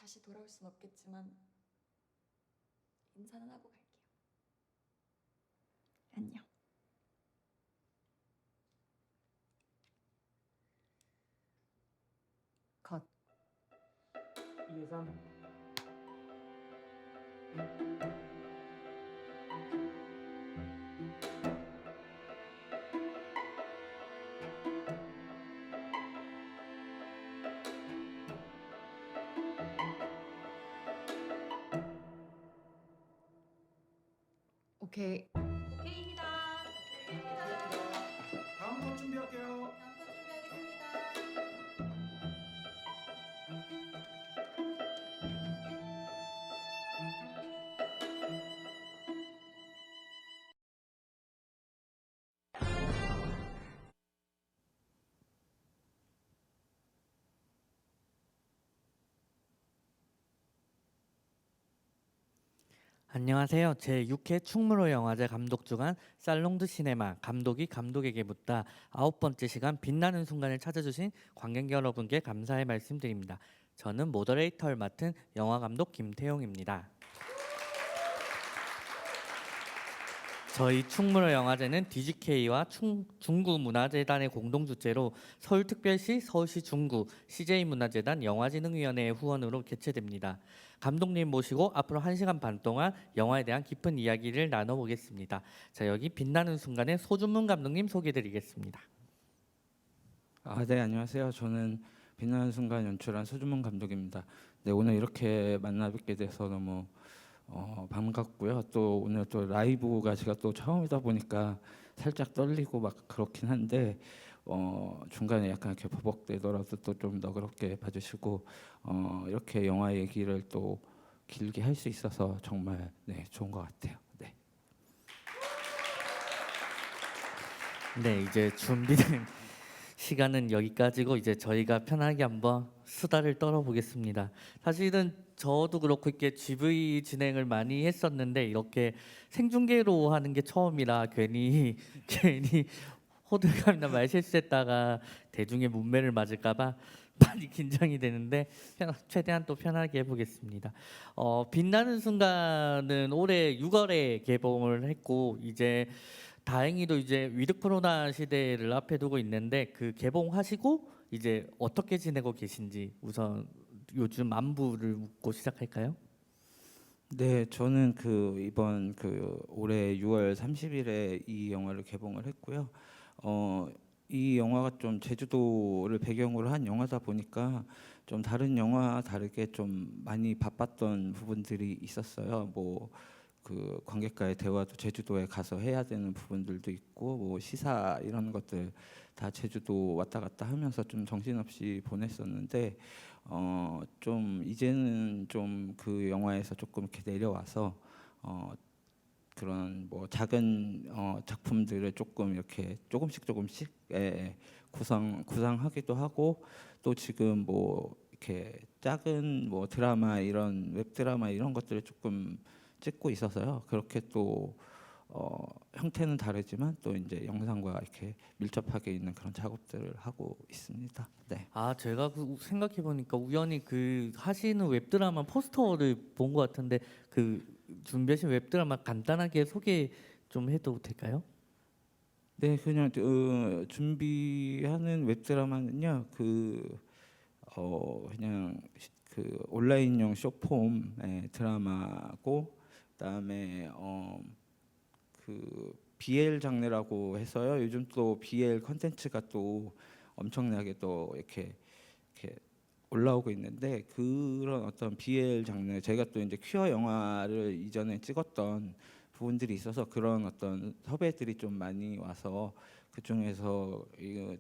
다시 돌아올 순 없겠지만 인사는 하고 갈게요. 안녕. 컷. 2, 3. 오케이. 오케이입니다. 다음 컷 준비할게요. 다음 컷 준비하겠습니다. 안녕하세요. 제6회 충무로 영화제 감독 주간 살롱드 시네마 감독이 감독에게 묻다 9번째 시간 빛나는 순간을 찾아주신 관객 여러분께 감사의 말씀드립니다. 저는 모더레이터를 맡은 영화 감독 김태용입니다. 저희 충무로 영화제는 DGK와 중구문화재단의 공동 주최로 서울특별시, 서울시 중구, CJ문화재단 영화진흥위원회의 후원으로 개최됩니다. 감독님 모시고 앞으로 1시간 반 동안 영화에 대한 깊은 이야기를 나눠보겠습니다. 자, 여기 빛나는 순간에 소준문 감독님 소개드리겠습니다. 네, 안녕하세요. 저는 빛나는 순간 연출한 소준문 감독입니다. 네, 오늘 이렇게 만나 뵙게 돼서 너무 반갑고요. 또 오늘 또 라이브가 제가 또 처음이다 보니까 살짝 떨리고 막 그렇긴 한데 중간에 약간 이렇게 버벅대더라도 또 좀 너그럽게 봐주시고 이렇게 영화 얘기를 또 길게 할 수 있어서 정말 네, 좋은 것 같아요. 네. 네, 이제 준비된 시간은 여기까지고 이제 저희가 편하게 한번 수다를 떨어보겠습니다. 사실은 저도 그렇고 이렇게 GV 진행을 많이 했었는데 이렇게 생중계로 하는 게 처음이라 괜히 호들갑이나 말 실수했다가 대중의 문매를 맞을까봐 많이 긴장이 되는데 최대한 또 편하게 해보겠습니다. 빛나는 순간은 올해 6월에 개봉을 했고 이제 다행히도 이제 위드 코로나 시대를 앞에 두고 있는데 그 개봉하시고 이제 어떻게 지내고 계신지 우선 요즘 안부를 묻고 시작할까요? 네, 저는 이번 올해 6월 30일에 이 영화를 개봉을 했고요. 이 영화가 좀 제주도를 배경으로 한 영화다 보니까 좀 다른 영화와 다르게 좀 많이 바빴던 부분들이 있었어요. 뭐 관객과의 대화도 제주도에 가서 해야 되는 부분들도 있고 뭐 시사 이런 것들 다 제주도 왔다 갔다 하면서 좀 정신없이 보냈었는데 좀 이제는 좀 그 영화에서 조금 이렇게 내려와서 그런 뭐 작은 작품들을 조금 이렇게 조금씩 구상하기도 하고 또 지금 뭐 이렇게 작은 뭐 드라마 이런 웹 드라마 이런 것들을 조금 찍고 있어서요. 그렇게 또 형태는 다르지만 또 이제 영상과 이렇게 밀접하게 있는 그런 작업들을 하고 있습니다. 네. 아, 제가 생각해 보니까 우연히 그 하시는 웹드라마 포스터를 본 것 같은데 그 준비하신 웹드라마 간단하게 소개 좀 해도 될까요? 네, 그냥 준비하는 웹드라마는요. 그냥 온라인용 숏폼 드라마고 그다음에 그 BL 장르라고 해서요. 요즘 또 BL 컨텐츠가 또 엄청나게 또 이렇게 올라오고 있는데 그런 어떤 BL 장르 제가 또 이제 퀴어 영화를 이전에 찍었던 부분들이 있어서 그런 어떤 섭외들이 좀 많이 와서 그 중에서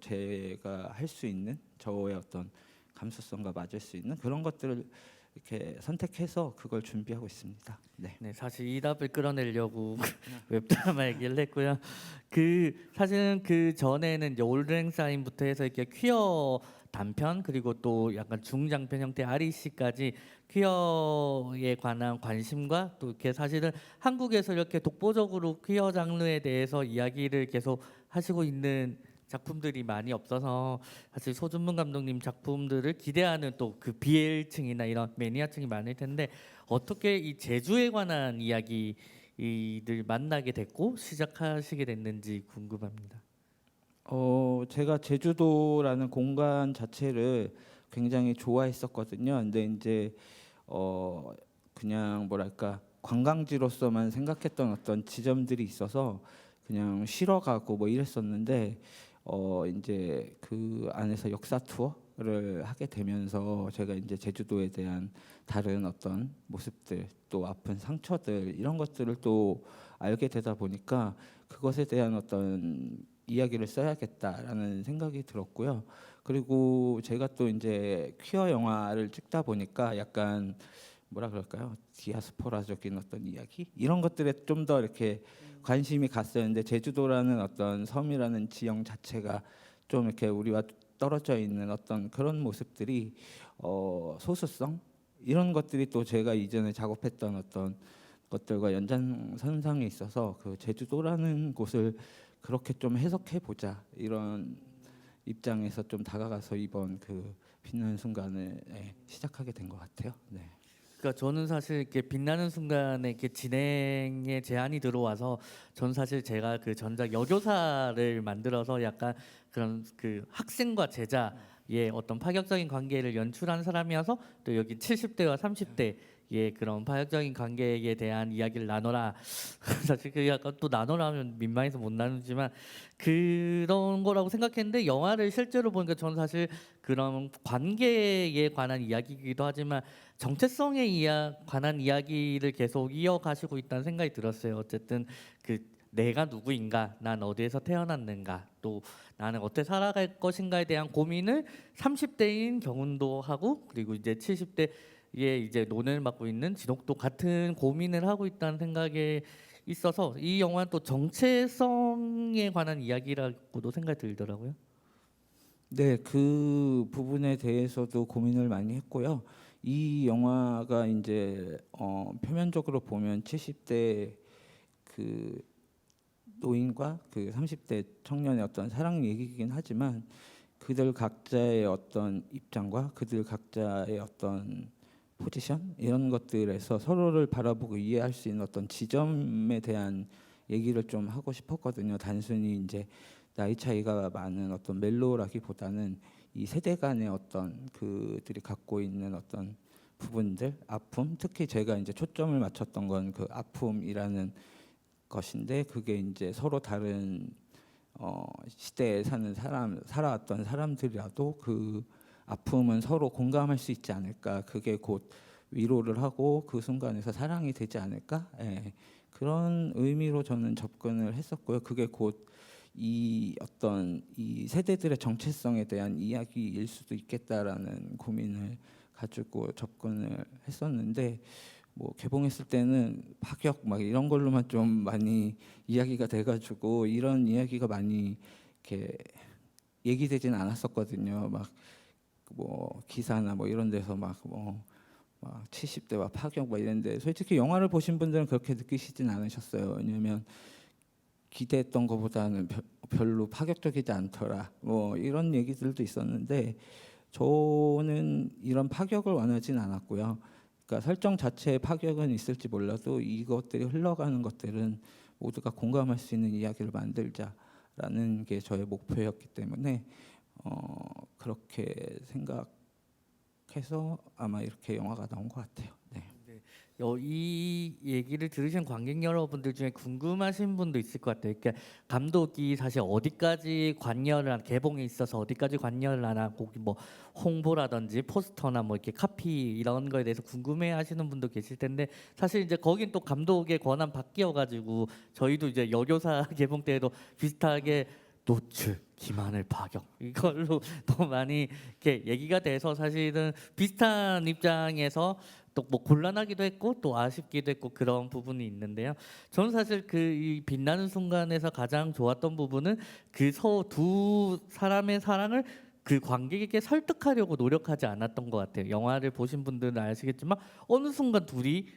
제가 할 수 있는 저의 어떤 감수성과 맞을 수 있는 그런 것들을 이렇게 선택해서 그걸 준비하고 있습니다. 네. 네, 사실 이 답을 끌어내려고 웹드라마 얘기를 했고요. 사실은 그 전에는 이제 올드랭사인부터 해서 이렇게 퀴어 단편 그리고 또 약간 중장편 형태 아리씨까지 퀴어에 관한 관심과 또 이렇게 사실은 한국에서 이렇게 독보적으로 퀴어 장르에 대해서 이야기를 계속 하시고 있는 작품들이 많이 없어서 사실 소준문 감독님 작품들을 기대하는 또 그 BL층이나 이런 매니아층이 많을 텐데 어떻게 이 제주에 관한 이야기들 만나게 됐고 시작하시게 됐는지 궁금합니다. 제가 제주도라는 공간 자체를 굉장히 좋아했었거든요. 근데 이제 그냥 뭐랄까 관광지로서만 생각했던 어떤 지점들이 있어서 그냥 쉬러 가고 뭐 이랬었는데 이제 그 안에서 역사 투어를 하게 되면서 제가 이제 제주도에 대한 다른 어떤 모습들 또 아픈 상처들 이런 것들을 또 알게 되다 보니까 그것에 대한 어떤 이야기를 써야겠다라는 생각이 들었고요. 그리고 제가 또 이제 퀴어 영화를 찍다 보니까 약간 뭐라 그럴까요? 디아스포라적인 어떤 이야기 이런 것들에 좀 더 이렇게 관심이 갔었는데 제주도라는 어떤 섬이라는 지형 자체가 좀 이렇게 우리와 떨어져 있는 어떤 그런 모습들이 소수성 이런 것들이 또 제가 이전에 작업했던 어떤 것들과 연장선상에 있어서 그 제주도라는 곳을 그렇게 좀 해석해 보자 이런 입장에서 좀 다가가서 이번 그 빛나는 순간을 시작하게 된 것 같아요. 네. 그러니까 저는 사실 이렇게 빛나는 순간에 이렇게 진행에 제안이 들어와서 전 사실 제가 그 전작 여교사를 만들어서 약간 그런 그 학생과 제자의 어떤 파격적인 관계를 연출한 사람이어서 또 여기 70대와 30대의 그런 파격적인 관계에 대한 이야기를 나눠라. 사실 그 약간 또 나눠라 하면 민망해서 못 나누지만 그런 거라고 생각했는데 영화를 실제로 보니까 저는 사실 그런 관계에 관한 이야기이기도 하지만 정체성에 관한 이야기를 계속 이어가시고 있다는 생각이 들었어요. 어쨌든 그 내가 누구인가, 난 어디에서 태어났는가, 또 나는 어떻게 살아갈 것인가에 대한 고민을 30대인 경운도 하고 그리고 이제 70대에 이제 논을 맡고 있는 진옥도 같은 고민을 하고 있다는 생각에 있어서 이 영화는 또 정체성에 관한 이야기라고도 생각이 들더라고요. 네, 그 부분에 대해서도 고민을 많이 했고요. 이 영화가 이제 표면적으로 보면 70대 그 노인과 그 30대 청년의 어떤 사랑 얘기이긴 하지만 그들 각자의 어떤 입장과 그들 각자의 어떤 포지션 이런 것들에서 서로를 바라보고 이해할 수 있는 어떤 지점에 대한 얘기를 좀 하고 싶었거든요. 단순히 이제 나이 차이가 많은 어떤 멜로라기보다는 이 세대 간의 어떤 그들이 갖고 있는 어떤 부분들, 아픔, 특히 제가 이제 초점을 맞췄던 건 그 아픔이라는 것인데 그게 이제 서로 다른 시대에 사는 살아왔던 사람들이라도 그 아픔은 서로 공감할 수 있지 않을까. 그게 곧 위로를 하고 그 순간에서 사랑이 되지 않을까. 예. 그런 의미로 저는 접근을 했었고요. 그게 곧 이 어떤 이 세대들의 정체성에 대한 이야기일 수도 있겠다라는 고민을 가지고 접근을 했었는데 뭐 개봉했을 때는 파격 막 이런 걸로만 좀 많이 이야기가 돼가지고 이런 이야기가 많이 이렇게 얘기되지는 않았었거든요. 막 뭐 기사나 뭐 이런 데서 막 70대와 파격 막 이랬는데 솔직히 영화를 보신 분들은 그렇게 느끼시진 않으셨어요. 왜냐면 기대했던 것보다는 별로 파격적이지 않더라. 뭐 이런 얘기들도 있었는데 저는 이런 파격을 원하진 않았고요. 그러니까 설정 자체에 파격은 있을지 몰라도 이것들이 흘러가는 것들은 모두가 공감할 수 있는 이야기를 만들자라는 게 저의 목표였기 때문에 그렇게 생각해서 아마 이렇게 영화가 나온 것 같아요. 네. 이 얘기를 들으신 관객 여러분들 중에 궁금하신 분도 있을 것 같아요. 그러니까 감독이 사실 어디까지 관여를 개봉에 있어서 어디까지 관여를 하나, 거기 뭐 홍보라든지 포스터나 뭐 이렇게 카피 이런 거에 대해서 궁금해하시는 분도 계실 텐데 사실 이제 거긴 또 감독의 권한 바뀌어가지고 저희도 이제 여교사 개봉 때에도 비슷하게 노출, 기만을 파격 이걸로 더 많이 이렇게 얘기가 돼서 사실은 비슷한 입장에서 또 뭐 곤란하기도 했고 또 아쉽기도 했고 그런 부분이 있는데요. 저는 사실 그 이 빛나는 순간에서 가장 좋았던 부분은 그 두 사람의 사랑을 그 관객에게 설득하려고 노력하지 않았던 것 같아요. 영화를 보신 분들은 아시겠지만 어느 순간 둘이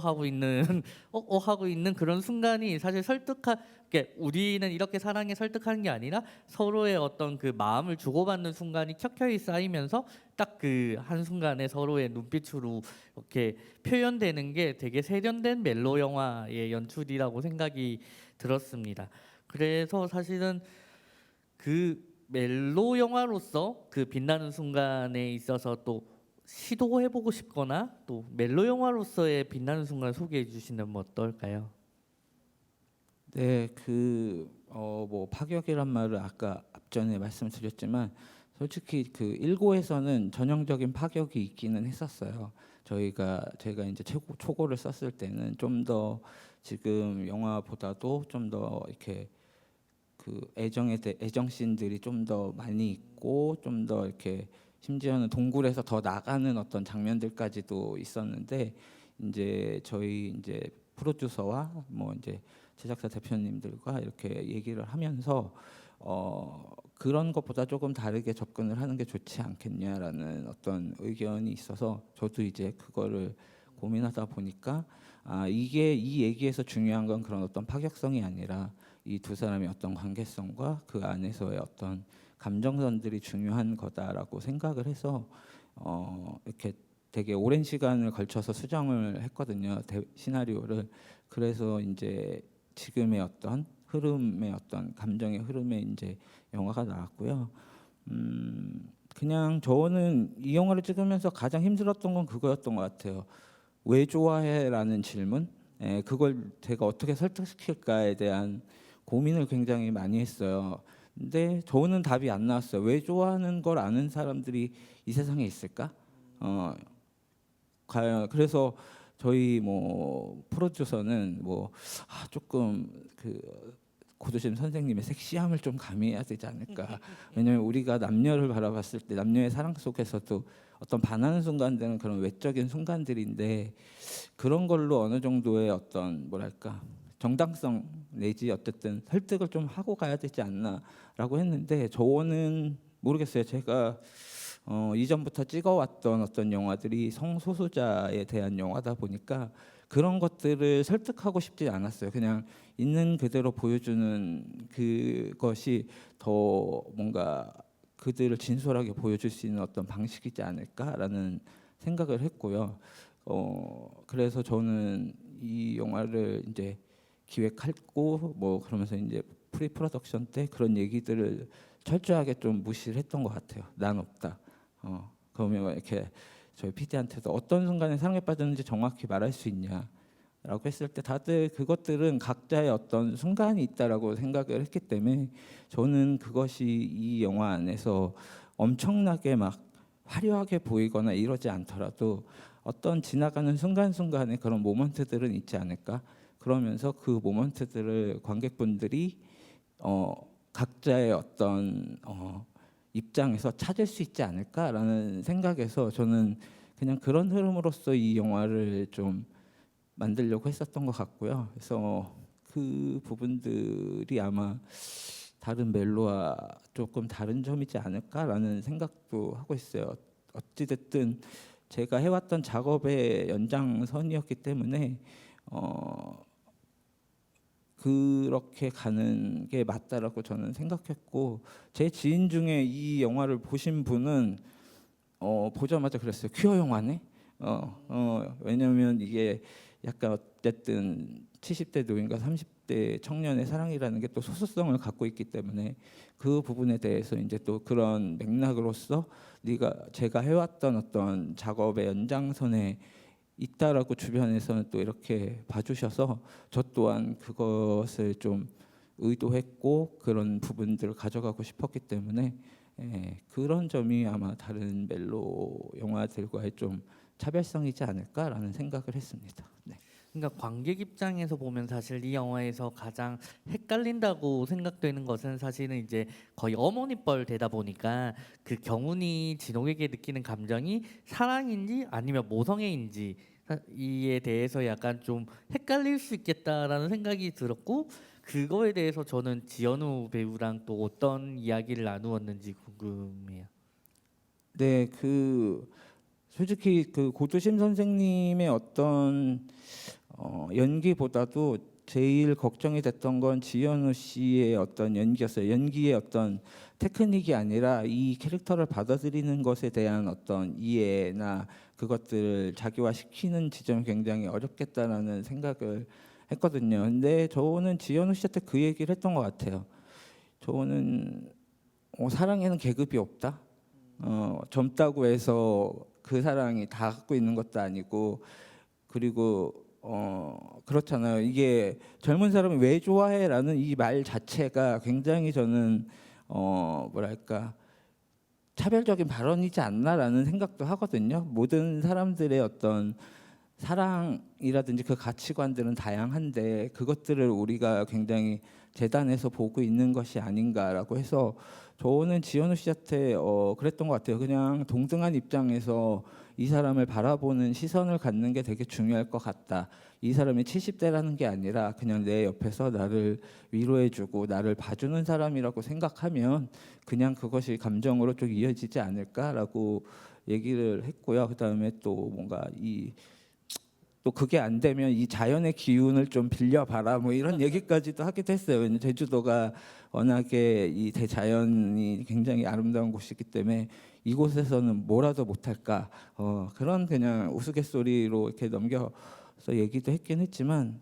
하고 있는 하고 있는 그런 순간이 사실 설득하게 우리는 이렇게 사랑에 설득하는 게 아니라 서로의 어떤 그 마음을 주고받는 순간이 켜켜이 쌓이면서 딱 그 한순간에 서로의 눈빛으로 이렇게 표현되는 게 되게 세련된 멜로 영화의 연출이라고 생각이 들었습니다. 그래서 사실은 그 멜로 영화로서 그 빛나는 순간에 있어서 또 시도해보고 싶거나 또 멜로 영화로서의 빛나는 순간 소개해 주시면 어떨까요? 네, 뭐 파격이란 말을 아까 앞전에 말씀드렸지만 솔직히 그 일고에서는 전형적인 파격이 있기는 했었어요. 제가 이제 초고를 썼을 때는 좀 더 지금 영화보다도 좀 더 이렇게 그 애정 씬들이 좀 더 많이 있고 좀 더 이렇게 심지어는 동굴에서 더 나가는 어떤 장면들까지도 있었는데 이제 저희 이제 프로듀서와 뭐 이제 제작사 대표님들과 이렇게 얘기를 하면서 그런 것보다 조금 다르게 접근을 하는 게 좋지 않겠냐라는 어떤 의견이 있어서 저도 이제 그거를 고민하다 보니까 이게 이 얘기에서 중요한 건 그런 어떤 파격성이 아니라 이 두 사람의 어떤 관계성과 그 안에서의 어떤 감정선들이 중요한 거다라고 생각을 해서 이렇게 되게 오랜 시간을 걸쳐서 수정을 했거든요. 시나리오를. 그래서 이제 지금의 어떤 흐름의 어떤 감정의 흐름에 이제 영화가 나왔고요. 그냥 저는 이 영화를 찍으면서 가장 힘들었던 건 그거였던 것 같아요. 왜 좋아해라는 질문. 그걸 제가 어떻게 설득시킬까에 대한 고민을 굉장히 많이 했어요. 근데 저는 답이 안 나왔어요. 왜 좋아하는 걸 아는 사람들이 이 세상에 있을까? 과연 그래서 저희 뭐 프로듀서는 뭐 조금 그 고두심 선생님의 섹시함을 좀 가미해야 되지 않을까. 왜냐하면 우리가 남녀를 바라봤을 때 남녀의 사랑 속에서도 어떤 반하는 순간들은 그런 외적인 순간들인데 그런 걸로 어느 정도의 어떤 뭐랄까 정당성 내지 어쨌든 설득을 좀 하고 가야 되지 않나라고 했는데 저는 모르겠어요. 제가 이전부터 찍어왔던 어떤 영화들이 성소수자에 대한 영화다 보니까 그런 것들을 설득하고 싶지 않았어요. 그냥 있는 그대로 보여주는 그것이 더 뭔가 그들을 진솔하게 보여줄 수 있는 어떤 방식이지 않을까라는 생각을 했고요. 그래서 저는 이 영화를 이제 기획했고 뭐 그러면서 이제 프리 프로덕션 때 그런 얘기들을 철저하게 좀 무시를 했던 것 같아요. 난 없다. 그러면 이렇게 저희 PD한테도 어떤 순간에 사랑에 빠졌는지 정확히 말할 수 있냐라고 했을 때 다들 그것들은 각자의 어떤 순간이 있다라고 생각을 했기 때문에 저는 그것이 이 영화 안에서 엄청나게 막 화려하게 보이거나 이러지 않더라도 어떤 지나가는 순간순간에 그런 모먼트들은 있지 않을까. 그러면서 그 모먼트들을 관객분들이 각자의 어떤 입장에서 찾을 수 있지 않을까라는 생각에서 저는 그냥 그런 흐름으로서 이 영화를 좀 만들려고 했었던 것 같고요. 그래서 그 부분들이 아마 다른 멜로와 조금 다른 점이지 않을까라는 생각도 하고 있어요. 어찌됐든 제가 해왔던 작업의 연장선이었기 때문에 그렇게 가는 게 맞다라고 저는 생각했고 제 지인 중에 이 영화를 보신 분은 보자마자 그랬어요. 퀴어 영화네. 왜냐하면 이게 약간 어쨌든 70대 노인과 30대 청년의 사랑이라는 게 또 소수성을 갖고 있기 때문에 그 부분에 대해서 이제 또 그런 맥락으로서 제가 해왔던 어떤 작업의 연장선에 있다라고 주변에서는 또 이렇게 봐주셔서 저 또한 그것을 좀 의도했고 그런 부분들을 가져가고 싶었기 때문에 그런 점이 아마 다른 멜로 영화들과의 좀 차별성이지 않을까라는 생각을 했습니다. 네. 그러니까 관객 입장에서 보면 사실 이 영화에서 가장 헷갈린다고 생각되는 것은 사실은 이제 거의 어머니뻘 되다 보니까 그 경훈이 진옥에게 느끼는 감정이 사랑인지 아니면 모성애인지 이에 대해서 약간 좀 헷갈릴 수 있겠다라는 생각이 들었고 그거에 대해서 저는 지연우 배우랑 또 어떤 이야기를 나누었는지 궁금해요. 네, 솔직히 그 고두심 선생님의 어떤 연기보다도 제일 걱정이 됐던 건 지현우 씨의 어떤 연기였어요. 연기의 어떤 테크닉이 아니라 이 캐릭터를 받아들이는 것에 대한 어떤 이해나 그것들을 자기화시키는 지점이 굉장히 어렵겠다라는 생각을 했거든요. 근데 저는 지현우 씨한테 그 얘기를 했던 것 같아요. 저는 사랑에는 계급이 없다. 젊다고 해서 그 사랑이 다 갖고 있는 것도 아니고, 그리고 그렇잖아요. 이게 젊은 사람이 왜 좋아해라는 이 말 자체가 굉장히 저는 뭐랄까 차별적인 발언이지 않나라는 생각도 하거든요. 모든 사람들의 어떤 사랑이라든지 그 가치관들은 다양한데 그것들을 우리가 굉장히 재단에서 보고 있는 것이 아닌가라고 해서 저는 지현우 씨한테 그랬던 것 같아요. 그냥 동등한 입장에서 이 사람을 바라보는 시선을 갖는 게 되게 중요할 것 같다. 이 사람이 70대라는 게 아니라 그냥 내 옆에서 나를 위로해주고 나를 봐주는 사람이라고 생각하면 그냥 그것이 감정으로 좀 이어지지 않을까라고 얘기를 했고요. 그다음에 또 뭔가 또 그게 안 되면 이 자연의 기운을 좀 빌려봐라 뭐 이런 얘기까지도 하기도 했어요. 왜냐면 제주도가 워낙에 이 대자연이 굉장히 아름다운 곳이기 때문에 이곳에서는 뭐라도 못할까 그런 그냥 우스갯소리로 이렇게 넘겨서 얘기도 했긴 했지만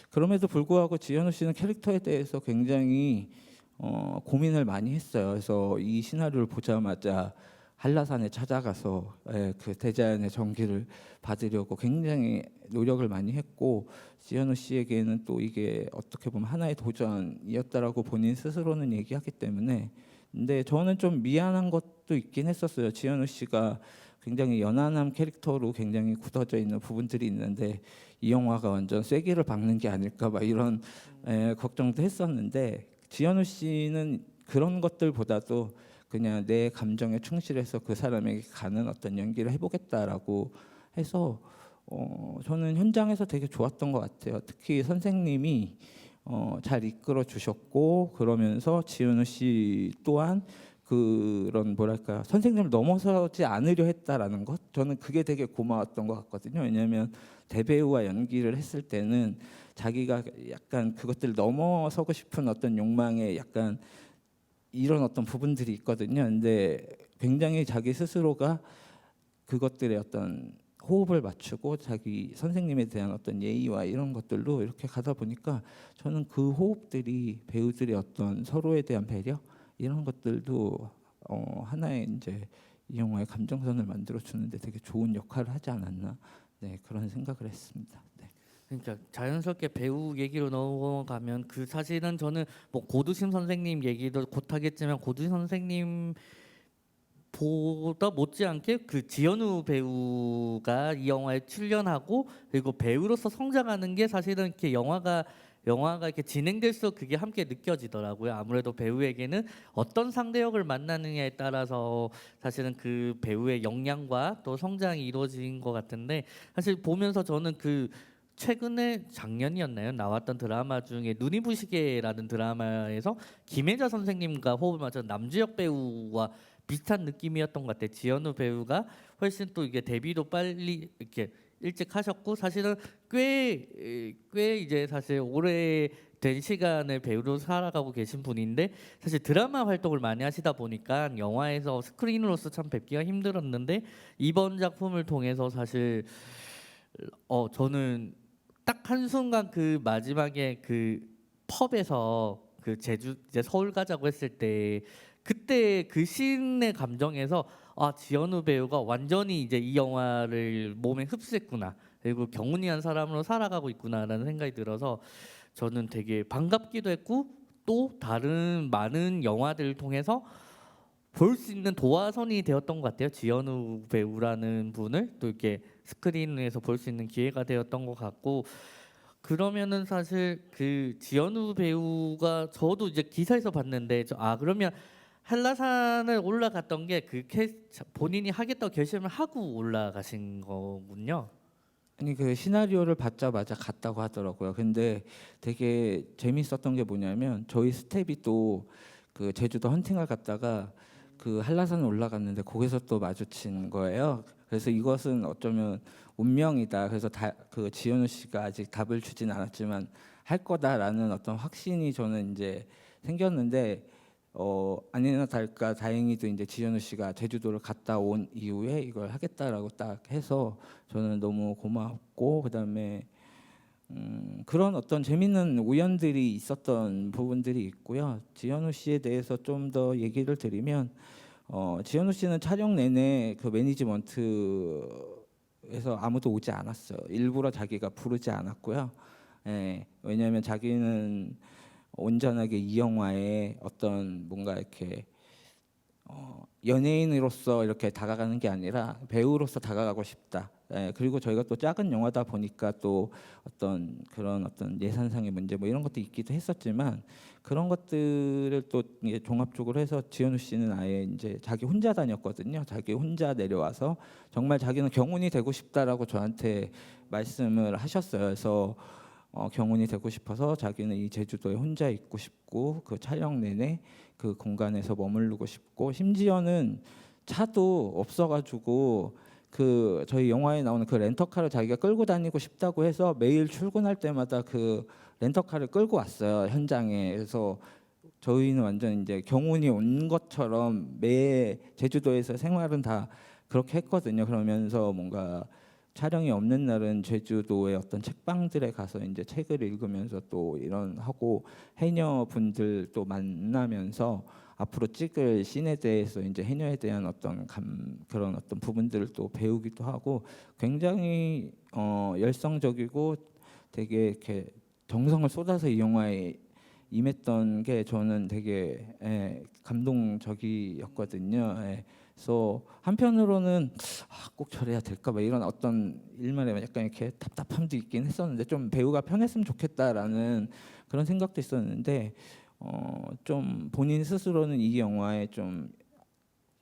그럼에도 불구하고 지현우 씨는 캐릭터에 대해서 굉장히 고민을 많이 했어요. 그래서 이 시나리오를 보자마자 한라산에 찾아가서 그 대자연의 정기를 받으려고 굉장히 노력을 많이 했고 지현우 씨에게는 또 이게 어떻게 보면 하나의 도전이었다라고 본인 스스로는 얘기하기 때문에 근데 저는 좀 미안한 것도 있긴 했었어요. 지현우 씨가 굉장히 연하남 캐릭터로 굉장히 굳어져 있는 부분들이 있는데 이 영화가 완전 쐐기를 박는 게 아닐까 막 이런 걱정도 했었는데 지현우 씨는 그런 것들보다도 그냥 내 감정에 충실해서 그 사람에게 가는 어떤 연기를 해보겠다라고 해서 저는 현장에서 되게 좋았던 것 같아요. 특히 선생님이 잘 이끌어 주셨고 그러면서 지현우 씨 또한 그런 뭐랄까 선생님을 넘어서지 않으려 했다라는 것 저는 그게 되게 고마웠던 것 같거든요. 왜냐하면 대배우와 연기를 했을 때는 자기가 약간 그것들을 넘어서고 싶은 어떤 욕망에 약간 이런 어떤 부분들이 있거든요. 근데 굉장히 자기 스스로가 그것들의 어떤 호흡을 맞추고 자기 선생님에 대한 어떤 예의와 이런 것들로 이렇게 가다 보니까 저는 그 호흡들이 배우들의 어떤 서로에 대한 배려 이런 것들도 하나의 이제 이 영화의 감정선을 만들어 주는데 되게 좋은 역할을 하지 않았나 네 그런 생각을 했습니다. 네. 그러니까 자연스럽게 배우 얘기로 넘어가면 그 사실은 저는 뭐 고두심 선생님 얘기도 곧 하겠지만 고두심 선생님 보다 못지않게 그 지현우 배우가 이 영화에 출연하고 그리고 배우로서 성장하는 게 사실은 이렇게 영화가 이렇게 진행될수록 그게 함께 느껴지더라고요. 아무래도 배우에게는 어떤 상대역을 만나느냐에 따라서 사실은 그 배우의 역량과 또 성장이 이루어진 것 같은데 사실 보면서 저는 그 최근에 작년이었나요? 나왔던 드라마 중에 눈이 부시게라는 드라마에서 김혜자 선생님과 호흡을 맞춘 남주혁 배우와 비슷한 느낌이었던 것 같아요. 지현우 배우가 훨씬 또 이게 데뷔도 빨리 이렇게 일찍 하셨고 사실은 꽤 이제 사실 오래된 시간을 배우로 살아가고 계신 분인데 사실 드라마 활동을 많이 하시다 보니까 영화에서 스크린으로서 참 뵙기가 힘들었는데 이번 작품을 통해서 사실 저는 딱 한순간 그 마지막에 그 펍에서 그 제주 이제 서울 가자고 했을 때 그때 그 씬의 감정에서 지현우 배우가 완전히 이제 이 영화를 몸에 흡수했구나 그리고 경운이한 사람으로 살아가고 있구나라는 생각이 들어서 저는 되게 반갑기도 했고 또 다른 많은 영화들을 통해서 볼 수 있는 도화선이 되었던 것 같아요. 지현우 배우라는 분을 또 이렇게 스크린에서 볼 수 있는 기회가 되었던 것 같고 그러면은 사실 그 지현우 배우가 저도 이제 기사에서 봤는데 그러면 한라산을 올라갔던 게 그 본인이 하겠다고 결심을 하고 올라가신 거군요. 아니 그 시나리오를 받자마자 갔다고 하더라고요. 근데 되게 재밌었던 게 뭐냐면 저희 스텝이 또 그 제주도 헌팅을 갔다가 그 한라산 올라갔는데 거기서 또 마주친 거예요. 그래서 이것은 어쩌면 운명이다. 그래서 그 지현우 씨가 아직 답을 주진 않았지만 할 거다라는 어떤 확신이 저는 이제 생겼는데 아니나 다를까 다행히도 이제 지현우 씨가 제주도를 갔다 온 이후에 이걸 하겠다라고 딱 해서 저는 너무 고맙고 그다음에 그런 어떤 재밌는 우연들이 있었던 부분들이 있고요. 지현우 씨에 대해서 좀 더 얘기를 드리면 지현우 씨는 촬영 내내 그 매니지먼트에서 아무도 오지 않았어요. 일부러 자기가 부르지 않았고요. 예, 왜냐하면 자기는 온전하게 이 영화에 어떤 뭔가 이렇게 연예인으로서 이렇게 다가가는 게 아니라 배우로서 다가가고 싶다. 예, 그리고 저희가 또 작은 영화다 보니까 또 그런 어떤 예산상의 문제 뭐 이런 것도 있기도 했었지만 그런 것들을 또 이게 종합적으로 해서 지현우 씨는 아예 이제 자기 혼자 다녔거든요. 자기 혼자 내려와서 정말 자기는 경운이 되고 싶다라고 저한테 말씀을 하셨어요. 그래서 경운이 되고 싶어서 자기는 이 제주도에 혼자 있고 싶고 그 촬영 내내 그 공간에서 머무르고 싶고 심지어는 차도 없어가지고 그 저희 영화에 나오는 그 렌터카를 자기가 끌고 다니고 싶다고 해서 매일 출근할 때마다 그 렌터카를 끌고 왔어요 현장에. 그래서 저희는 완전 이제 경운이 온 것처럼 매 제주도에서 생활은 다 그렇게 했거든요. 그러면서 뭔가 촬영이 없는 날은 제주도의 어떤 책방들에 가서 이제 책을 읽으면서 또 이런 하고 해녀분들 또 만나면서 앞으로 찍을 씬에 대해서 이제 해녀에 대한 어떤 그런 어떤 부분들을 또 배우기도 하고 굉장히 열성적이고 되게 이렇게 정성을 쏟아서 이 영화에 임했던 게 저는 되게 감동적이었거든요. 그래서 한편으로는 꼭 저래야 될까 봐 이런 어떤 일말에 약간 이렇게 답답함도 있긴 했었는데 좀 배우가 편했으면 좋겠다라는 그런 생각도 있었는데 좀 본인 스스로는 이 영화에 좀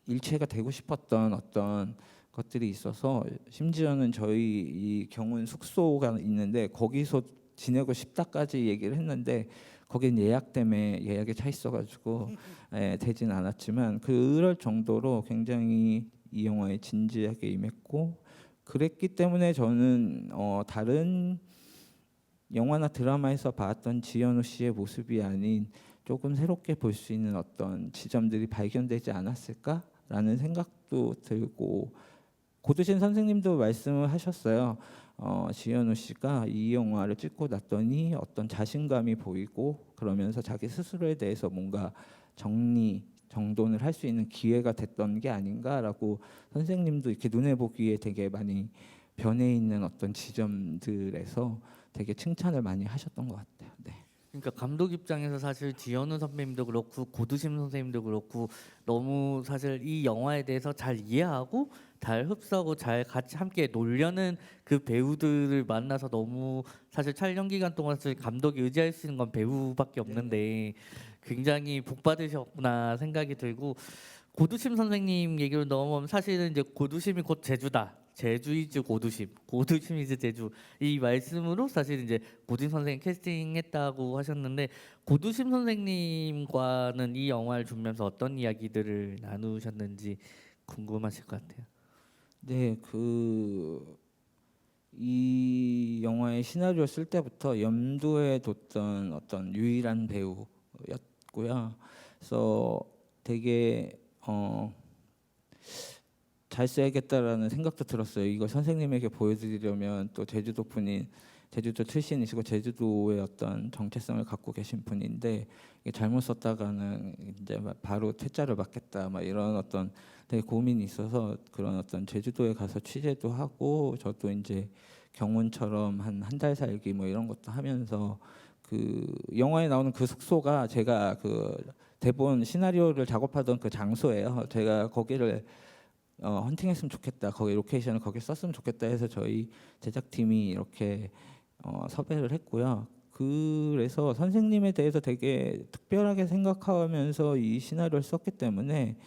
일체가 되고 싶었던 어떤 것들이 있어서 심지어는 저희 이 경운 숙소가 있는데 거기서 지내고 싶다까지 얘기를 했는데 거긴 예약 때문에 예약이 차 있어가지고 되진 않았지만 그럴 정도로 굉장히 이 영화에 진지하게 임했고 그랬기 때문에 저는 다른 영화나 드라마에서 봤던 지현우 씨의 모습이 아닌 조금 새롭게 볼 수 있는 어떤 지점들이 발견되지 않았을까라는 생각도 들고 고두신 선생님도 말씀을 하셨어요. 지현우 씨가 이 영화를 찍고 났더니 어떤 자신감이 보이고 그러면서 자기 스스로에 대해서 뭔가 정돈을 할 수 있는 기회가 됐던 게 아닌가라고 선생님도 이렇게 눈에 보기에 되게 많이 변해 있는 어떤 지점들에서 되게 칭찬을 많이 하셨던 것 같아요. 네. 그러니까 감독 입장에서 사실 지현우 선배님도 그렇고 고두심 선생님도 그렇고 너무 사실 이 영화에 대해서 잘 이해하고 잘 흡수하고 잘 같이 함께 놀려는 그 배우들을 만나서 너무 사실 촬영 기간 동안 사실 감독이 의지할 수 있는 건 배우밖에 없는데 굉장히 복 받으셨구나 생각이 들고 고두심 선생님 얘기로 넘어오면 사실은 이제 고두심이 곧 제주다. 제주 이즈 고두심, 고두심 이즈 제주 이 말씀으로 사실 이제 고진 선생님 캐스팅했다고 하셨는데 고두심 선생님과는 이 영화를 주면서 어떤 이야기들을 나누셨는지 궁금하실 것 같아요. 네, 이 영화의 시나리오 쓸 때부터 염두에 뒀던 어떤 유일한 배우였고요. 그래서 되게 잘 써야겠다라는 생각도 들었어요. 이거 선생님에게 보여드리려면 또 제주도 분인 제주도 출신이시고 제주도의 어떤 정체성을 갖고 계신 분인데 이게 잘못 썼다가는 이제 바로 퇴짜를 받겠다 막 이런 어떤 되게 고민이 있어서 그런 어떤 제주도에 가서 취재도 하고 저도 이제 경운처럼 한 달 살기 뭐 이런 것도 하면서 그 영화에 나오는 그 숙소가 제가 그 대본 시나리오를 작업하던 그 장소예요. 제가 거기를 헌팅했으면 좋겠다. 거기 로케이션을 거기 썼으면 좋겠다 해서 저희 제작팀이 이렇게 섭외를 했고요. 그래서 선생님에 대해서 되게 특별하게 생각하면서 이 시나리오를 썼기 때문에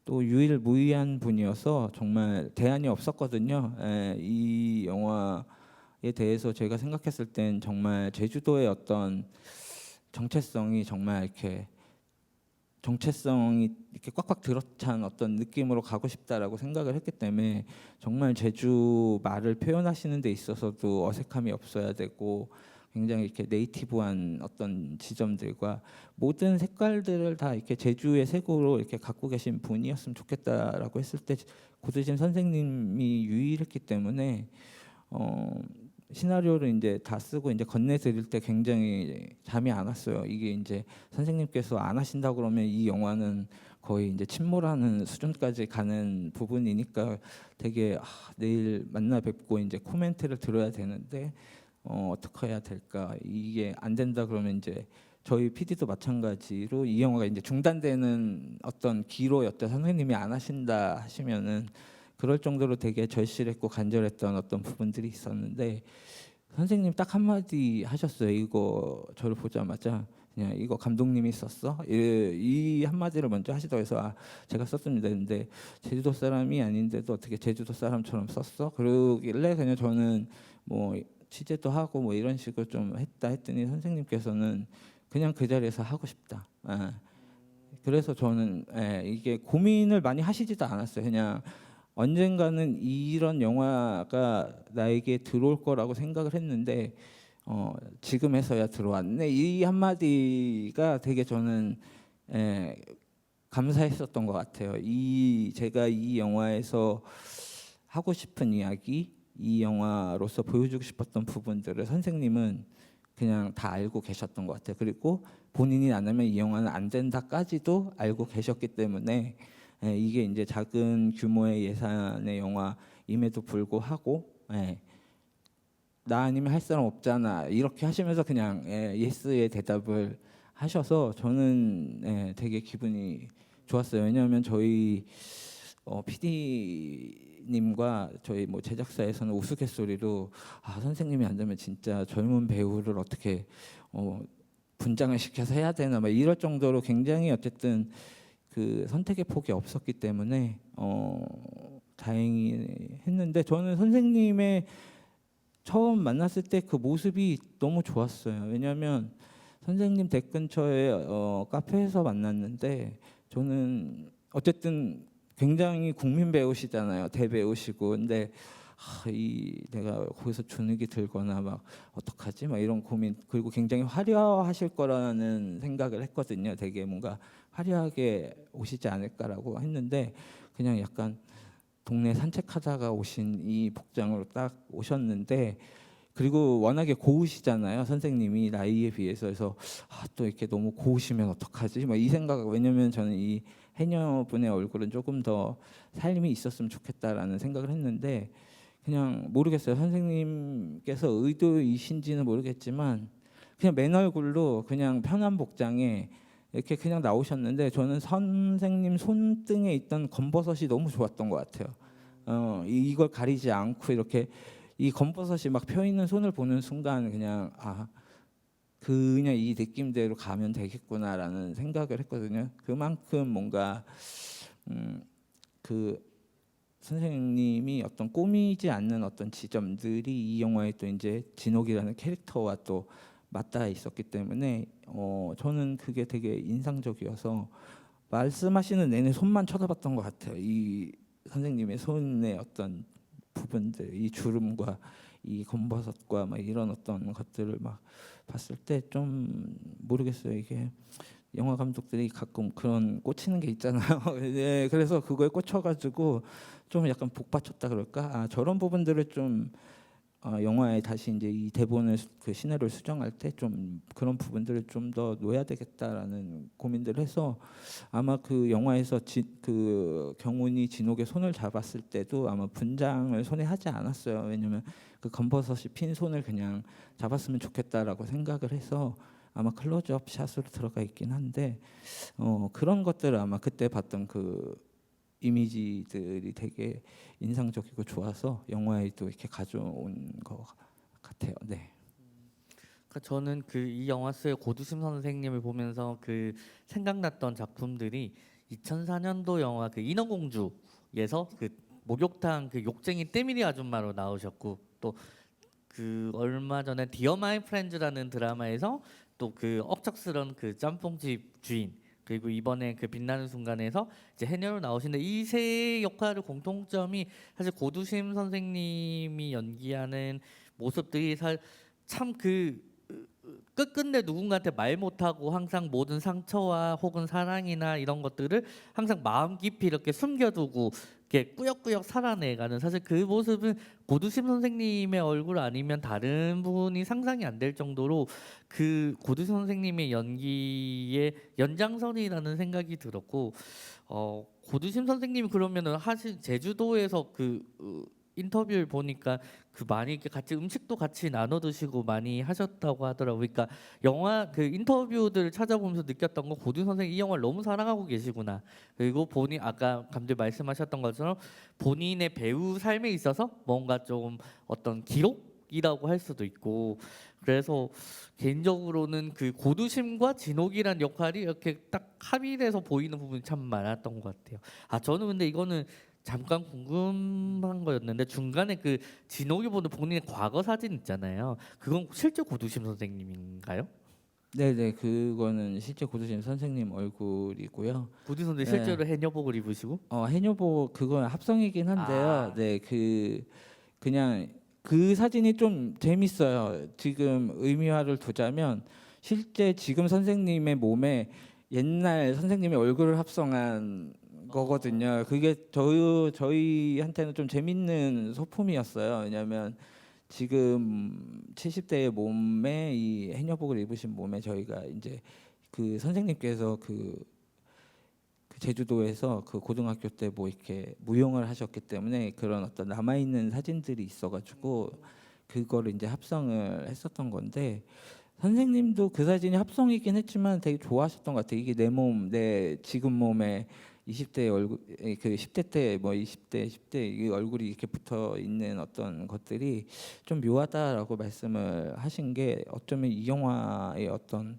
또 유일무이한 분이어서 정말 대안이 없었거든요. 이 영화에 대해서 제가 생각했을 땐 정말 제주도의 어떤 정체성이 정말 이렇게 정체성이 이렇게 꽉꽉 들어찬 어떤 느낌으로 가고 싶다라고 생각을 했기 때문에 정말 제주 말을 표현하시는 데 있어서도 어색함이 없어야 되고 굉장히 이렇게 네이티브한 어떤 지점들과 모든 색깔들을 다 이렇게 제주의 색으로 이렇게 갖고 계신 분이었으면 좋겠다라고 했을 때 고두진 선생님이 유일했기 때문에 시나리오를 이제 다 쓰고 이제 건네드릴 때 굉장히 잠이 안 왔어요. 이게 이제 선생님께서 안 하신다 그러면 이 영화는 거의 이제 침몰하는 수준까지 가는 부분이니까 되게 내일 만나 뵙고 이제 코멘트를 들어야 되는데 어떻게 해야 될까? 이게 안 된다 그러면 이제 저희 PD도 마찬가지로 이 영화가 이제 중단되는 어떤 기로였다. 선생님이 안 하신다 하시면은 그럴 정도로 되게 절실했고 간절했던 어떤 부분들이 있었는데 선생님 딱 한마디 하셨어요. 이거 저를 보자마자 그냥 이거 감독님이 썼어? 이 한마디를 먼저 하시더라고요. 그래서 제가 썼습니다. 근데 제주도 사람이 아닌데도 어떻게 제주도 사람처럼 썼어? 그러길래 그냥 저는 뭐 취재도 하고 뭐 이런 식으로 좀 했다 했더니 선생님께서는 그냥 그 자리에서 하고 싶다. 그래서 저는 이게 고민을 많이 하시지도 않았어요. 그냥 언젠가는 이런 영화가 나에게 들어올 거라고 생각을 했는데 지금에서야 들어왔네. 이 한마디가 되게 저는 감사했었던 것 같아요. 제가 이 영화에서 하고 싶은 이야기, 이 영화로서 보여주고 싶었던 부분들을 선생님은 그냥 다 알고 계셨던 것 같아요. 그리고 본인이 안 하면 이 영화는 안 된다까지도 알고 계셨기 때문에 이게 이제 작은 규모의 예산의 영화임에도 불구하고 나 아니면 할 사람 없잖아 이렇게 하시면서 그냥 예스의 대답을 하셔서 저는 되게 기분이 좋았어요. 왜냐하면 저희 PD님과 저희 뭐 제작사에서는 우스갯소리로 선생님이 안 되면 진짜 젊은 배우를 어떻게 분장을 시켜서 해야 되나 막 이럴 정도로 굉장히 어쨌든 그 선택의 폭이 없었기 때문에 다행히 했는데 저는 선생님의 처음 만났을 때 그 모습이 너무 좋았어요. 왜냐하면 선생님 댁 근처에 카페에서 만났는데 저는 어쨌든 굉장히 국민 배우시잖아요. 대배우시고 근데 내가 거기서 주눅이 들거나 막 어떡하지? 막 이런 고민 그리고 굉장히 화려하실 거라는 생각을 했거든요. 되게 뭔가 화려하게 오시지 않을까라고 했는데 그냥 약간 동네 산책하다가 오신 이 복장으로 딱 오셨는데 그리고 워낙에 고우시잖아요. 선생님이 나이에 비해서 그래서 또 이렇게 너무 고우시면 어떡하지? 막 이 생각 왜냐면 저는 이 해녀분의 얼굴은 조금 더 살림이 있었으면 좋겠다라는 생각을 했는데 그냥 모르겠어요. 선생님께서 의도이신지는 모르겠지만 그냥 맨 얼굴로 그냥 편한 복장에 이렇게 그냥 나오셨는데 저는 선생님 손등에 있던 검버섯이 너무 좋았던 것 같아요. 이걸 가리지 않고 이렇게 이 검버섯이 막 펴 있는 손을 보는 순간 그냥 그냥 이 느낌대로 가면 되겠구나라는 생각을 했거든요. 그만큼 뭔가 그 선생님이 어떤 꾸미지 않는 어떤 지점들이 이 영화에 또 이제 진옥이라는 캐릭터와 또 맞닿아 있었기 때문에 저는 그게 되게 인상적이어서 말씀하시는 내내 손만 쳐다봤던 것 같아요. 이 선생님의 손의 어떤 부분들, 이 주름과 이 검버섯과 막 이런 어떤 것들을 막 봤을 때 좀 모르겠어요. 이게 영화 감독들이 가끔 그런 꽂히는 게 있잖아요. 네, 그래서 그거에 꽂혀가지고 좀 약간 복받쳤다 그럴까? 저런 부분들을 좀 영화에 다시 이제 이 대본을 그 시나리오를 수정할 때 좀 그런 부분들을 좀 더 놓아야 되겠다라는 고민들을 해서 아마 그 영화에서 그 경훈이 진옥의 손을 잡았을 때도 아마 분장을 손에 하지 않았어요. 왜냐면 그 검버섯이 핀 손을 그냥 잡았으면 좋겠다라고 생각을 해서 아마 클로즈업 샷으로 들어가 있긴 한데 그런 것들을 아마 그때 봤던 그 이미지들이 되게 인상적이고 좋아서 영화에도 이렇게 가져온 것 같아요. 네. 그러니까 저는 그 이 영화 속의 고두심 선생님을 보면서 그 생각났던 작품들이 2004년도 영화 그 인어공주에서 그 목욕탕 그 욕쟁이 때밀이 아줌마로 나오셨고 또 그 얼마 전에 디어 마이 프렌즈라는 드라마에서 또 그 억척스런 그 짬뽕집 주인 그 그리고 이번에 그 빛나는 순간에서 이제 해녀로 나오시는데 이 세 역할의 공통점이 사실 고두심 선생님이 연기하는 모습들이 참그 끝끝내 누군가한테 말 못하고 항상 모든 상처와 혹은 사랑이나 이런 것들을 항상 마음 깊이 이렇게 숨겨두고 이렇게 꾸역꾸역 살아내가는 사실 그 모습은 고두심 선생님의 얼굴 아니면 다른 분이 상상이 안 될 정도로 그 고두심 선생님의 연기의 연장선이라는 생각이 들었고 고두심 선생님이 그러면은 사실 제주도에서 인터뷰를 보니까 그 많이 이렇게 같이 음식도 같이 나눠 드시고 많이 하셨다고 하더라고요. 그러니까 영화 그 인터뷰들을 찾아보면서 느꼈던 건 고든 선생님 이 영화를 너무 사랑하고 계시구나. 그리고 본인 아까 감독님 말씀하셨던 것처럼 본인의 배우 삶에 있어서 뭔가 좀 어떤 기록이라고 할 수도 있고 그래서 개인적으로는 그 고두심과 진옥이란 역할이 이렇게 딱 합의돼서 보이는 부분이 참 많았던 것 같아요. 저는 근데 이거는 잠깐 궁금한 거였는데 중간에 그 진옥이 보는 본인의 과거 사진 있잖아요. 그건 실제 고두심 선생님인가요? 네네, 그거는 실제 고두심 선생님 얼굴이고요. 고두심 선생님 네. 실제로 해녀복을 입으시고? 해녀복 그건 합성이긴 한데요. 아. 네, 그냥 그 사진이 좀 재밌어요. 지금 의미화를 두자면 실제 지금 선생님의 몸에 옛날 선생님의 얼굴을 합성한 거거든요. 그게 저희한테는 좀 재밌는 소품이었어요. 왜냐하면 지금 70대의 몸에 이 해녀복을 입으신 몸에 저희가 이제 그 선생님께서 그 제주도에서 그 고등학교 때 뭐 이렇게 무용을 하셨기 때문에 그런 어떤 남아 있는 사진들이 있어가지고 그거를 이제 합성을 했었던 건데 선생님도 그 사진이 합성이긴 했지만 되게 좋아하셨던 것 같아요. 이게 내 지금 몸에 20대 얼굴, 그 10대 때 뭐 20대, 10대 이 얼굴이 이렇게 붙어 있는 어떤 것들이 좀 묘하다라고 말씀을 하신 게 어쩌면 이 영화의 어떤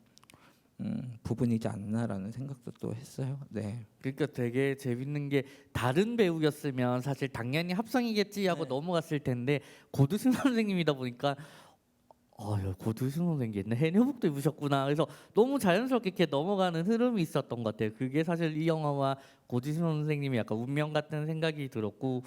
부분이지 않나라는 생각도 또 했어요. 네. 그러니까 되게 재밌는 게 다른 배우였으면 사실 당연히 합성이겠지 하고 네. 넘어갔을 텐데 고두심 선생님이다 보니까 야, 고두심 선생님 옛날 해녀복도 입으셨구나. 그래서 너무 자연스럽게 이렇게 넘어가는 흐름이 있었던 것 같아요. 그게 사실 이 영화와 고두심 선생님이 약간 운명 같은 생각이 들었고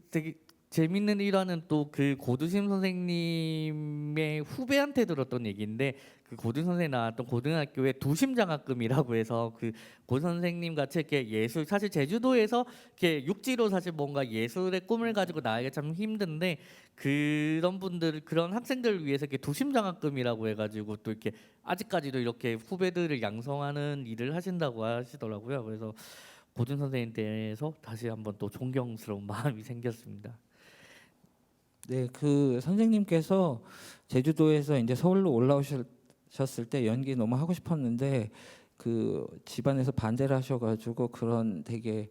되게 재밌는 일화는 또 그 고두심 선생님의 후배한테 들었던 얘기인데 그 고두 선생님 나왔던 고등학교에 도심장학금이라고 해서 그 고 선생님 같이 이렇게 예술 사실 제주도에서 이렇게 육지로 사실 뭔가 예술의 꿈을 가지고 나가기가 참 힘든데 그런 분들 그런 학생들을 위해서 이렇게 도심장학금이라고 해가지고 또 이렇게 아직까지도 이렇게 후배들을 양성하는 일을 하신다고 하시더라고요. 그래서 고든 선생님 대해서 다시 한번 또 존경스러운 마음이 생겼습니다. 네, 그 선생님께서 제주도에서 이제 서울로 올라오셨을 때 연기 너무 하고 싶었는데 그 집안에서 반대를 하셔가지고 그런 되게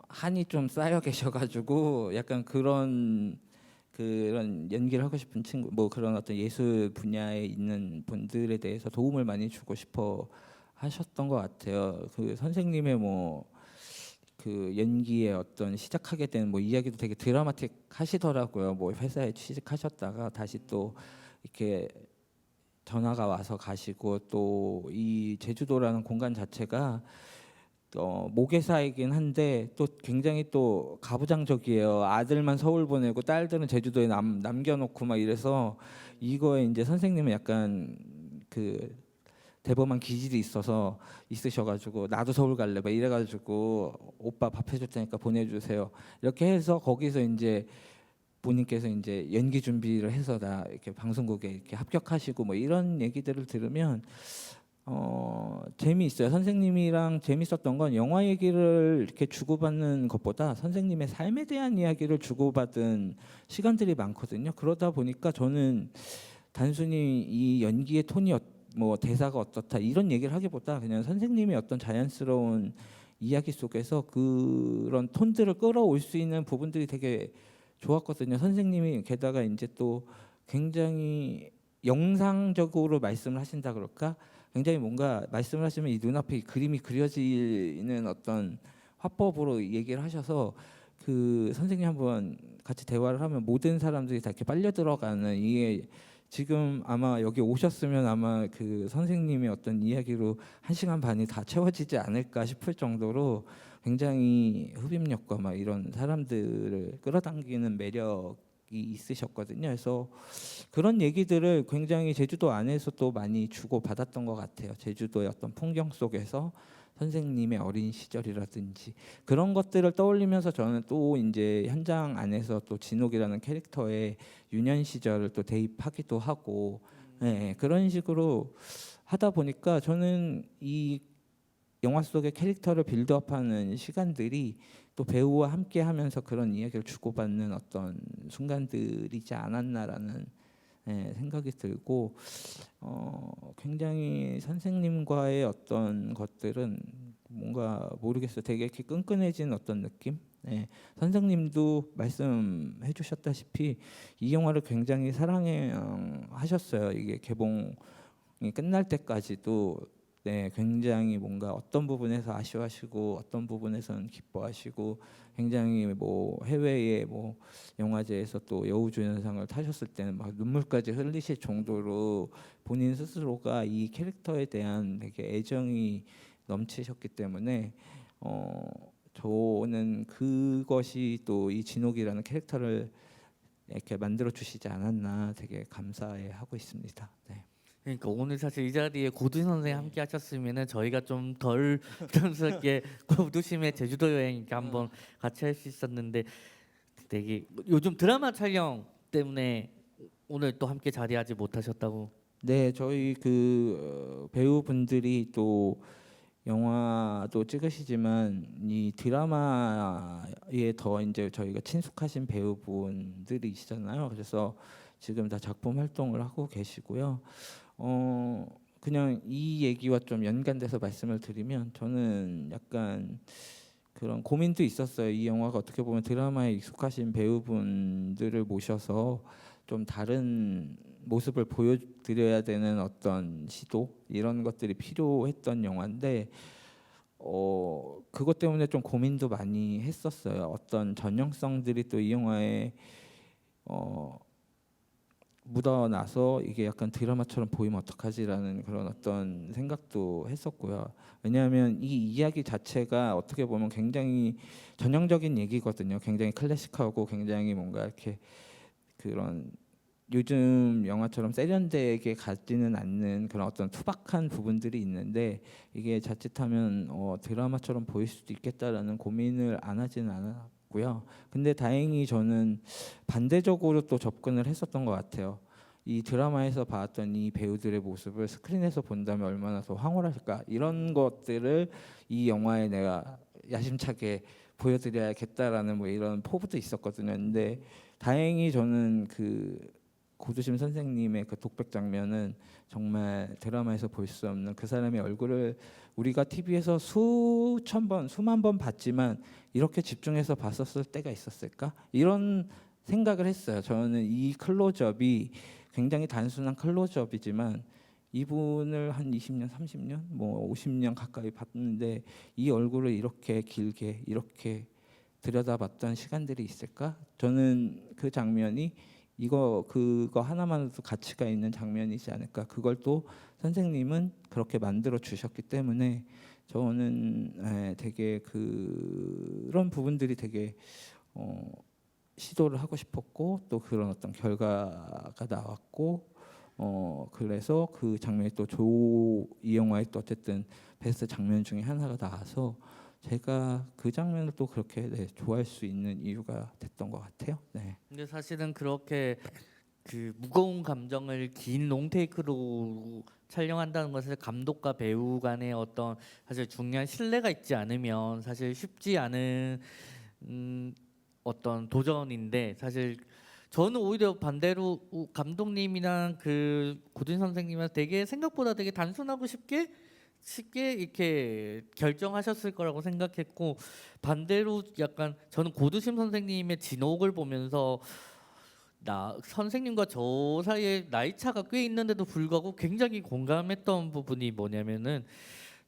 한이 좀 쌓여 계셔가지고 약간 그런 연기를 하고 싶은 친구 뭐 그런 어떤 예술 분야에 있는 분들에 대해서 도움을 많이 주고 싶어 하셨던 것 같아요. 그 선생님의 뭐 그 연기의 어떤 시작하게 된 뭐 이야기도 되게 드라마틱 하시더라고요. 뭐 회사에 취직하셨다가 다시 또 이렇게 전화가 와서 가시고 또 이 제주도라는 공간 자체가 모계사이긴 한데 또 굉장히 또 가부장적이에요. 아들만 서울 보내고 딸들은 제주도에 남겨놓고 막 이래서 이거에 이제 선생님은 약간 그 대범한 기질이 있으셔가지고 나도 서울 갈래 막 이래가지고 오빠 밥 해줄 테니까 보내주세요 이렇게 해서 거기서 이제 본인께서 이제 연기 준비를 해서 다 이렇게 방송국에 이렇게 합격하시고 뭐 이런 얘기들을 들으면 재미있어요. 선생님이랑 재밌었던 건 영화 얘기를 이렇게 주고받는 것보다 선생님의 삶에 대한 이야기를 주고받은 시간들이 많거든요. 그러다 보니까 저는 단순히 이 연기의 톤이 뭐 대사가 어떻다 이런 얘기를 하기보다 그냥 선생님의 어떤 자연스러운 이야기 속에서 그런 톤들을 끌어올 수 있는 부분들이 되게 좋았거든요. 선생님이 게다가 이제 또 굉장히 영상적으로 말씀을 하신다 그럴까? 굉장히 뭔가 말씀을 하시면 이 눈앞에 그림이 그려지는 어떤 화법으로 얘기를 하셔서 그 선생님 한번 같이 대화를 하면 모든 사람들이 다 이렇게 빨려 들어가는 이게 지금 아마 여기 오셨으면 아마 그 선생님의 어떤 이야기로 1시간 반이 다 채워지지 않을까 싶을 정도로 굉장히 흡입력과 막 이런 사람들을 끌어당기는 매력이 있으셨거든요. 그래서 그런 얘기들을 굉장히 제주도 안에서 또 많이 주고 받았던 것 같아요. 제주도의 어떤 풍경 속에서 선생님의 어린 시절이라든지 그런 것들을 떠올리면서 저는 또 이제 현장 안에서 또 진옥이라는 캐릭터의 유년 시절을 또 대입하기도 하고 예, 그런 식으로 하다 보니까 저는 이 영화 속의 캐릭터를 빌드업하는 시간들이 또 배우와 함께하면서 그런 이야기를 주고받는 어떤 순간들이지 않았나라는 생각이 들고 굉장히 선생님과의 어떤 것들은 뭔가 모르겠어요. 되게 이렇게 끈끈해진 어떤 느낌. 선생님도 말씀해 주셨다시피 이 영화를 굉장히 사랑하셨어요. 이게 개봉이 끝날 때까지도 굉장히 뭔가 어떤 부분에서 아쉬워하시고 어떤 부분에서는 기뻐하시고 굉장히 뭐 해외의 뭐 영화제에서 또 여우주연상을 타셨을 때는 막 눈물까지 흘리실 정도로 본인 스스로가 이 캐릭터에 대한 되게 애정이 넘치셨기 때문에 저는 그것이 또 이 진옥이라는 캐릭터를 이렇게 만들어 주시지 않았나 되게 감사해 하고 있습니다. 네. 그러니까 오늘 사실 이 자리에 고든 선생 함께 하셨으면은 저희가 좀 덜 부담스럽게 고두심의 제주도 여행 이렇게 한번 같이 할 수 있었는데 되게 요즘 드라마 촬영 때문에 오늘 또 함께 자리하지 못하셨다고. 네, 저희 그 배우분들이 또 영화도 찍으시지만 이 드라마에 더 이제 저희가 친숙하신 배우분들이시잖아요. 그래서 지금 다 작품 활동을 하고 계시고요. 그냥 이 얘기와 좀 연관돼서 말씀을 드리면 저는 약간 그런 고민도 있었어요. 이 영화가 어떻게 보면 드라마에 익숙하신 배우분들을 모셔서 좀 다른 모습을 보여드려야 되는 어떤 시도 이런 것들이 필요했던 영화인데 그것 때문에 좀 고민도 많이 했었어요. 어떤 전형성들이 또 이 영화에 묻어나서 이게 약간 드라마처럼 보이면 어떡하지라는 그런 어떤 생각도 했었고요. 왜냐하면 이 이야기 자체가 어떻게 보면 굉장히 전형적인 얘기거든요. 굉장히 클래식하고 굉장히 뭔가 이렇게 그런 요즘 영화처럼 세련되게 가지는 않는 그런 어떤 투박한 부분들이 있는데 이게 자칫하면 드라마처럼 보일 수도 있겠다라는 고민을 안 하지는 않았고요. 근데 다행히 저는 반대적으로 또 접근을 했었던 것 같아요. 이 드라마에서 봤던 이 배우들의 모습을 스크린에서 본다면 얼마나 더 황홀할까 이런 것들을 이 영화에 내가 야심차게 보여드려야겠다라는 뭐 이런 포부도 있었거든요. 근데 다행히 저는 그 고두심 선생님의 그 독백 장면은 정말 드라마에서 볼 수 없는 그 사람의 얼굴을 우리가 TV에서 수천 번, 수만 번 봤지만 이렇게 집중해서 봤었을 때가 있었을까? 이런 생각을 했어요. 저는 이 클로즈업이 굉장히 단순한 클로즈업이지만 이분을 한 20년, 30년, 뭐 50년 가까이 봤는데 이 얼굴을 이렇게 길게 이렇게 들여다봤던 시간들이 있을까? 저는 그 장면이 그거 하나만으로도 가치가 있는 장면이지 않을까. 그걸 또 선생님은 그렇게 만들어 주셨기 때문에 저는 되게 그런 부분들이 되게 시도를 하고 싶었고 또 그런 어떤 결과가 나왔고 그래서 그 장면이 또 이 영화의 또 어쨌든 베스트 장면 중에 하나가 나와서 제가 그 장면을 또 그렇게 좋아할 수 있는 이유가 됐던 것 같아요. 네. 근데 사실은 그렇게 그 무거운 감정을 긴 롱테이크로 촬영한다는 것은 감독과 배우 간의 어떤 사실 중요한 신뢰가 있지 않으면 사실 쉽지 않은 어떤 도전인데 사실 저는 오히려 반대로 감독님이랑 그 고든 선생님은 되게 생각보다 되게 단순하고 쉽게 이렇게 결정하셨을 거라고 생각했고 반대로 약간 저는 고두심 선생님의 진옥을 보면서 나 선생님과 저 사이에 나이 차가 꽤 있는데도 불구하고 굉장히 공감했던 부분이 뭐냐면은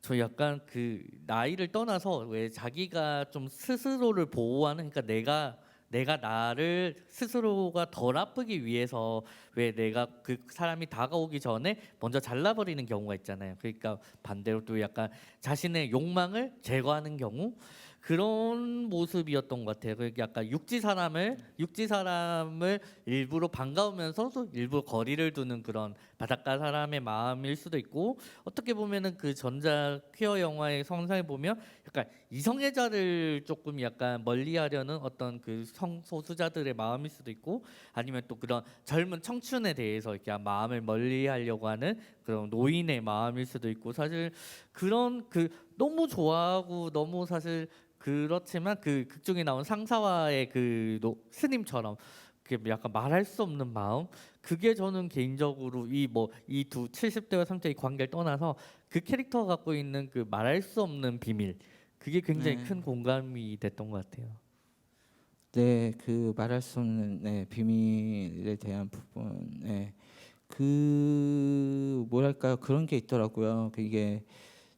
저 약간 그 나이를 떠나서 왜 자기가 좀 스스로를 보호하는 그러니까 내가 나를 스스로가 덜 아프기 위해서 왜 내가 그 사람이 다가오기 전에 먼저 잘라버리는 경우가 있잖아요. 그러니까 반대로 또 약간 자신의 욕망을 제거하는 경우 그런 모습이었던 것 같아요. 그러니까 약간 육지 사람을 일부러 반가우면서도 일부러 거리를 두는 그런 바닷가 사람의 마음일 수도 있고 어떻게 보면은 그 전자 퀴어 영화의 성상에 보면 약간 이성애자를 조금 약간 멀리하려는 어떤 그 성소수자들의 마음일 수도 있고 아니면 또 그런 젊은 청춘에 대해서 이렇게 마음을 멀리하려고 하는 그런 노인의 마음일 수도 있고 사실 그런 그 너무 좋아하고 너무 사실 그렇지만 그 극 중에 나온 상사와의 그 스님처럼 그 약간 말할 수 없는 마음 그게 저는 개인적으로 이 뭐 이 두 70대와 30대의 관계를 떠나서 그 캐릭터가 갖고 있는 그 말할 수 없는 비밀 그게 굉장히 네. 큰 공감이 됐던 것 같아요. 네, 그 말할 수 없는 네, 비밀에 대한 부분, 네, 그 뭐랄까요 그런 게 있더라고요. 이게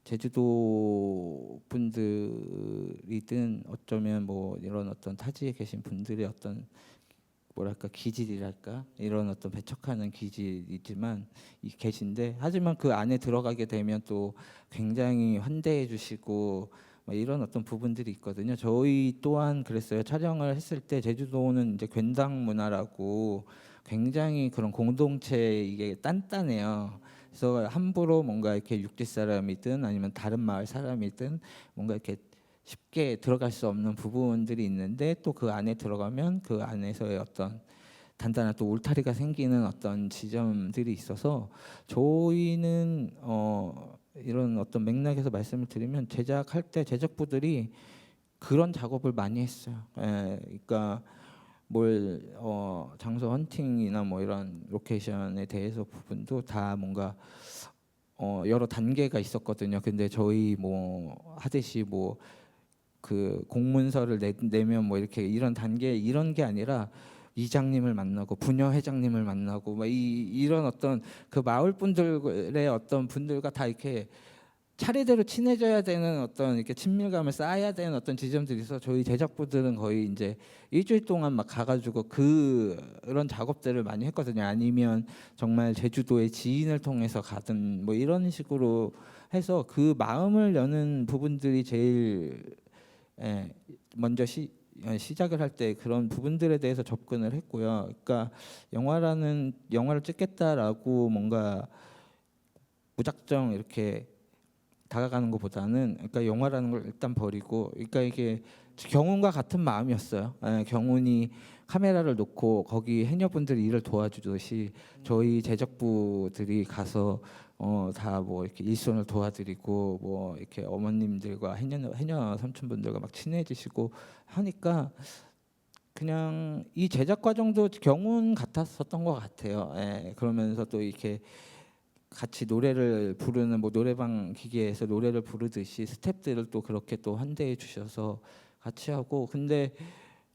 제주도 분들이든 어쩌면 뭐 이런 어떤 타지에 계신 분들의 어떤 뭐랄까 기질이랄까 이런 어떤 배척하는 기질이지만 계신데 하지만 그 안에 들어가게 되면 또 굉장히 환대해 주시고 막 이런 어떤 부분들이 있거든요. 저희 또한 그랬어요. 촬영을 했을 때 제주도는 이제 괜당 문화라고 굉장히 그런 공동체 이게 단단해요. 그래서 함부로 뭔가 이렇게 육지 사람이든 아니면 다른 마을 사람이든 뭔가 이렇게 쉽게 들어갈 수 없는 부분들이 있는데 또 그 안에 들어가면 그 안에서의 어떤 단단한 또 울타리가 생기는 어떤 지점들이 있어서 저희는 이런 어떤 맥락에서 말씀을 드리면 제작할 때 제작부들이 그런 작업을 많이 했어요. 예, 그러니까 뭘 장소 헌팅이나 뭐 이런 로케이션에 대해서 부분도 다 뭔가 여러 단계가 있었거든요. 근데 저희 뭐 하듯이 뭐 그 공문서를 내면 뭐 이렇게 이런 단계 이런 게 아니라 이장님을 만나고 부녀 회장님을 만나고 막 이런 어떤 그 마을 분들의 어떤 분들과 다 이렇게 차례대로 친해져야 되는 어떤 이렇게 친밀감을 쌓아야 되는 어떤 지점들이 있어 저희 제작부들은 거의 이제 일주일 동안 막 가가지고 그런 작업들을 많이 했거든요. 아니면 정말 제주도의 지인을 통해서 가든 뭐 이런 식으로 해서 그 마음을 여는 부분들이 제일 먼저 시작을 할 때 그런 부분들에 대해서 접근을 했고요. 그러니까 영화를 찍겠다라고 뭔가 무작정 이렇게 다가가는 것보다는 그러니까 영화라는 걸 일단 버리고 그러니까 이게 경운과 같은 마음이었어요. 경운이 카메라를 놓고 거기 해녀분들이 일을 도와주듯이 저희 제작부들이 가서 다 뭐 이렇게 일손을 도와드리고 뭐 이렇게 어머님들과 해녀 삼촌분들과 막 친해지시고 하니까 그냥 이 제작 과정도 경운 같았었던 것 같아요. 그러면서 또 이렇게 같이 노래를 부르는 뭐 노래방 기계에서 노래를 부르듯이 스태프들을 또 그렇게 또 환대해 주셔서 같이 하고 근데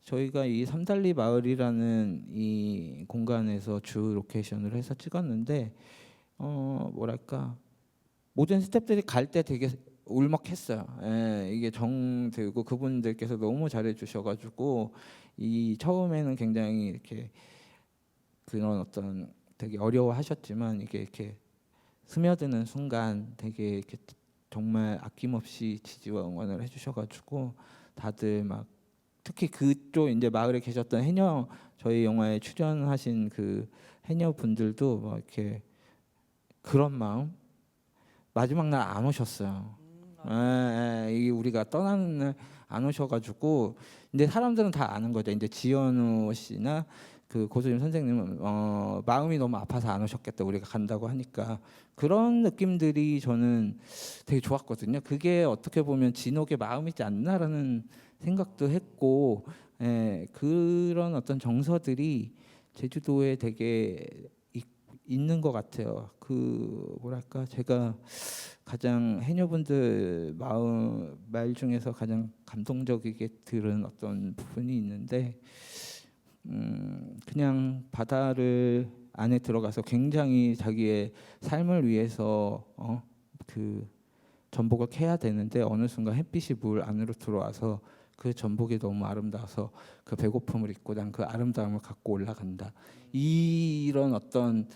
저희가 이 삼달리 마을이라는 이 공간에서 주 로케이션을 해서 찍었는데 뭐랄까 모든 스태프들이 갈 때 되게 울먹했어요. 이게 정 들고 그분들께서 너무 잘해 주셔가지고 이 처음에는 굉장히 이렇게 그런 어떤 되게 어려워하셨지만 이게 이렇게 스며드는 순간 되게 이렇게 정말 아낌없이 지지와 응원을 해주셔가지고 다들 막 특히 그쪽 이제 마을에 계셨던 해녀 저희 영화에 출연하신 그 해녀 분들도 막 이렇게 그런 마음 마지막 날 안 오셨어요. 이 우리가 떠나는 날 안 오셔가지고 근데 사람들은 다 아는 거죠. 이제 지현우 씨나 그 고수림 선생님은 마음이 너무 아파서 안 오셨겠다 우리가 간다고 하니까 그런 느낌들이 저는 되게 좋았거든요. 그게 어떻게 보면 진옥의 마음이지 않나라는 생각도 했고 그런 어떤 정서들이 제주도에 되게 있는 것 같아요. 그 뭐랄까 제가 가장 해녀분들 말 중에서 가장 감동적이게 들은 어떤 부분이 있는데 그냥 바다를 안에 들어가서 굉장히 자기의 삶을 위해서 그 전복을 캐야 되는데 어느 순간 햇빛이 물 안으로 들어와서 그 전복이 너무 아름다워서 그 배고픔을 잊고 난 그 아름다움을 갖고 올라간다. 이런 어떤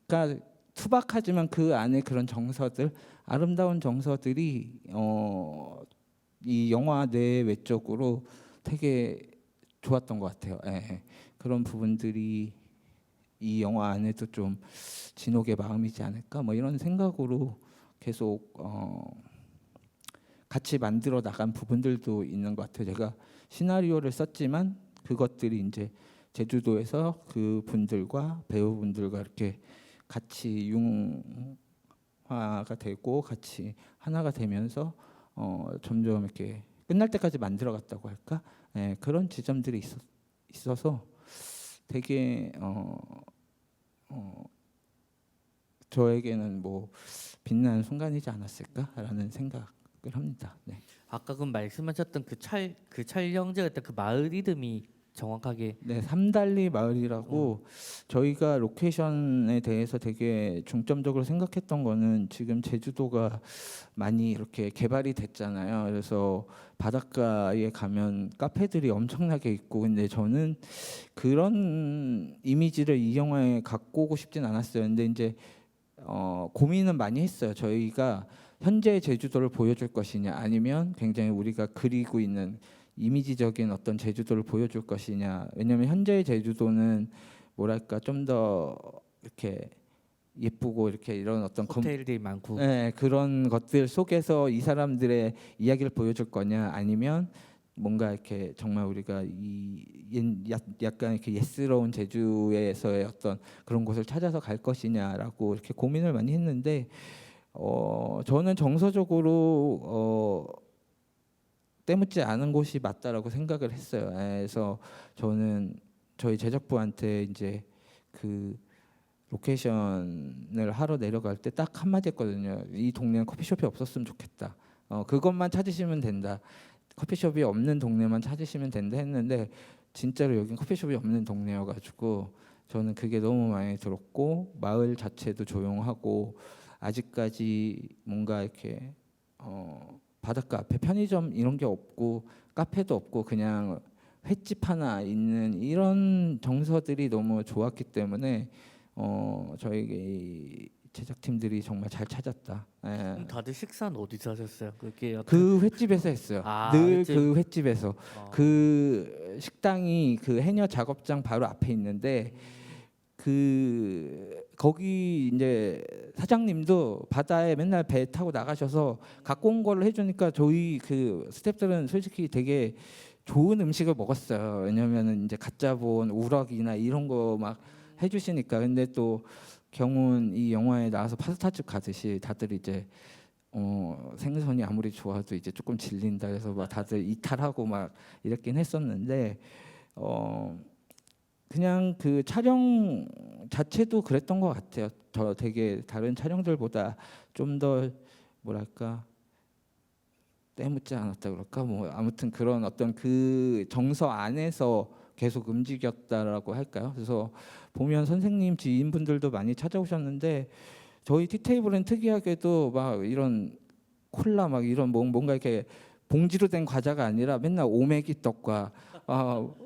그러니까 투박하지만 그 안에 그런 정서들, 아름다운 정서들이 이 영화 내 외적으로 되게 좋았던 것 같아요. 예. 그런 부분들이 이 영화 안에도 좀 진옥의 마음이지 않을까 뭐 이런 생각으로 계속 같이 만들어 나간 부분들도 있는 것 같아요. 제가 시나리오를 썼지만 그것들이 이제 제주도에서 그 분들과 배우분들과 이렇게 같이 융화가 되고 같이 하나가 되면서 점점 이렇게 끝날 때까지 만들어갔다고 할까? 예, 그런 지점들이 있어서 되게 저에게는 뭐 빛나는 순간이지 않았을까라는 생각을 합니다. 네. 아까 그 말씀하셨던 그 촬영지가 있던 그 마을 이름이 정확하게 네, 삼달리 마을이라고 저희가 로케이션에 대해서 되게 중점적으로 생각했던 거는 지금 제주도가 많이 이렇게 개발이 됐잖아요. 그래서 바닷가에 가면 카페들이 엄청나게 있고 근데 저는 그런 이미지를 이 영화에 갖고 오고 싶진 않았어요. 근데 이제 고민은 많이 했어요. 저희가 현재 제주도를 보여줄 것이냐 아니면 굉장히 우리가 그리고 있는 이미지적인 어떤 제주도를 보여줄 것이냐. 왜냐하면 현재의 제주도는 뭐랄까 좀 더 이렇게 예쁘고 이렇게 이런 어떤 호텔들이 많고 네, 그런 것들 속에서 이 사람들의 이야기를 보여줄 거냐 아니면 뭔가 이렇게 정말 우리가 약간 이렇게 옛스러운 제주에서의 어떤 그런 곳을 찾아서 갈 것이냐라고 이렇게 고민을 많이 했는데 저는 정서적으로 때묻지 않은 곳이 맞다라고 생각을 했어요. 그래서 저는 저희 제작부한테 이제 그 로케이션을 하러 내려갈 때 딱 한마디 했거든요. 이 동네는 커피숍이 없었으면 좋겠다. 그것만 찾으시면 된다. 커피숍이 없는 동네만 찾으시면 된다 했는데 진짜로 여긴 커피숍이 없는 동네여가지고 저는 그게 너무 마음에 들었고 마을 자체도 조용하고 아직까지 뭔가 이렇게 바닷가 앞에 편의점 이런 게 없고 카페도 없고 그냥 횟집 하나 있는 이런 정서들이 너무 좋았기 때문에 저희 제작팀들이 정말 잘 찾았다. 예. 그럼 다들 식사는 어디서 하셨어요? 그게 그 횟집에서 했어요. 아, 늘 횟집. 그 횟집에서 그 식당이 그 해녀 작업장 바로 앞에 있는데 그 거기 이제 사장님도 바다에 맨날 배 타고 나가셔서 갖고 온 거를 해주니까 저희 그 스태프들은 솔직히 되게 좋은 음식을 먹었어요. 왜냐면은 이제 갓 잡은 우럭이나 이런 거 막 해주시니까. 근데 또 경훈 이 영화에 나와서 파스타집 가듯이 다들 이제 생선이 아무리 좋아도 이제 조금 질린다 그래서 막 다들 이탈하고 막 이랬긴 했었는데 그냥 그 촬영 자체도 그랬던 것 같아요. 저 되게 다른 촬영들보다 좀 더 뭐랄까 때묻지 않았다 그럴까 뭐 아무튼 그런 어떤 그 정서 안에서 계속 움직였다라고 할까요? 그래서 보면 선생님 지인분들도 많이 찾아오셨는데 저희 티테이블은 특이하게도 막 이런 콜라 막 이런 뭔가 이렇게 봉지로 된 과자가 아니라 맨날 오메기 떡과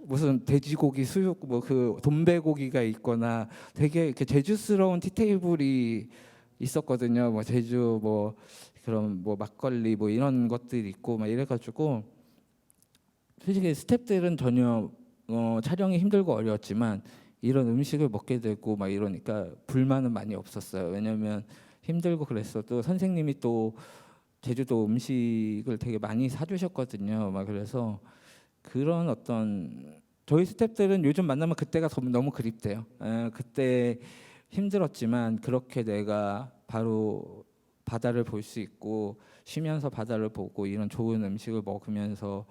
무슨 돼지고기 수육 뭐 그 돈베고기가 있거나 되게 이렇게 제주스러운 티테이블이 있었거든요. 뭐 제주 뭐 그런 뭐 막걸리 뭐 이런 것들이 있고 막 이래가지고 솔직히 스태프들은 전혀 촬영이 힘들고 어려웠지만 이런 음식을 먹게 되고 막 이러니까 불만은 많이 없었어요. 왜냐하면 힘들고 그랬어도 선생님이 또 제주도 음식을 되게 많이 사주셨거든요. 막 그래서 그런 어떤 저희 스태프들은 요즘 만나면 그때가 너무 그립대요. 그때 힘들었지만 그렇게 내가 바로 바다를 볼 수 있고 쉬면서 바다를 보고 이런 좋은 음식을 먹으면서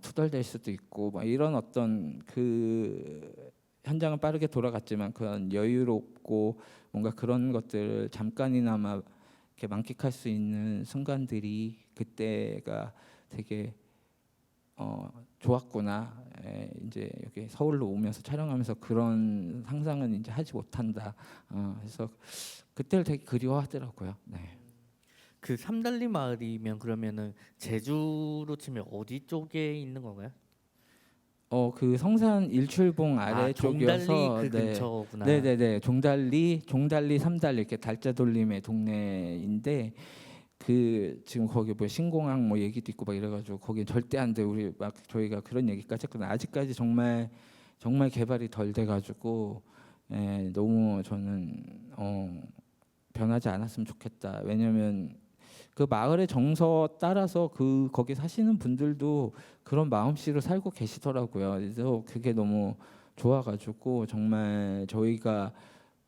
투덜댈 수도 있고 막 이런 어떤 그 현장은 빠르게 돌아갔지만 그런 여유롭고 뭔가 그런 것들을 잠깐이나마 이렇게 만끽할 수 있는 순간들이 그때가 되게 좋았구나. 이제 여기 서울로 오면서 촬영하면서 그런 상상은 이제 하지 못한다. 그래서 그때를 되게 그리워하더라고요. 네. 그 삼달리 마을이면 그러면은 제주로 치면 어디 쪽에 있는 건가요? 그 성산 일출봉 아, 종달리 아래쪽이어서 그 네. 근처구나. 네네네. 종달리 삼달리 이렇게 달자 돌림의 동네인데 지금 거기 뭐 신공항 뭐 얘기도 있고 막 이래가지고 거기 절대 안 돼. 우리 막 저희가 그런 얘기까지 했거든요. 아직까지 정말 정말 개발이 덜 돼가지고 너무 저는 변하지 않았으면 좋겠다. 왜냐면 그 마을의 정서 따라서 거기 사시는 분들도 그런 마음씨로 살고 계시더라고요. 그래서 그게 너무 좋아가지고 정말 저희가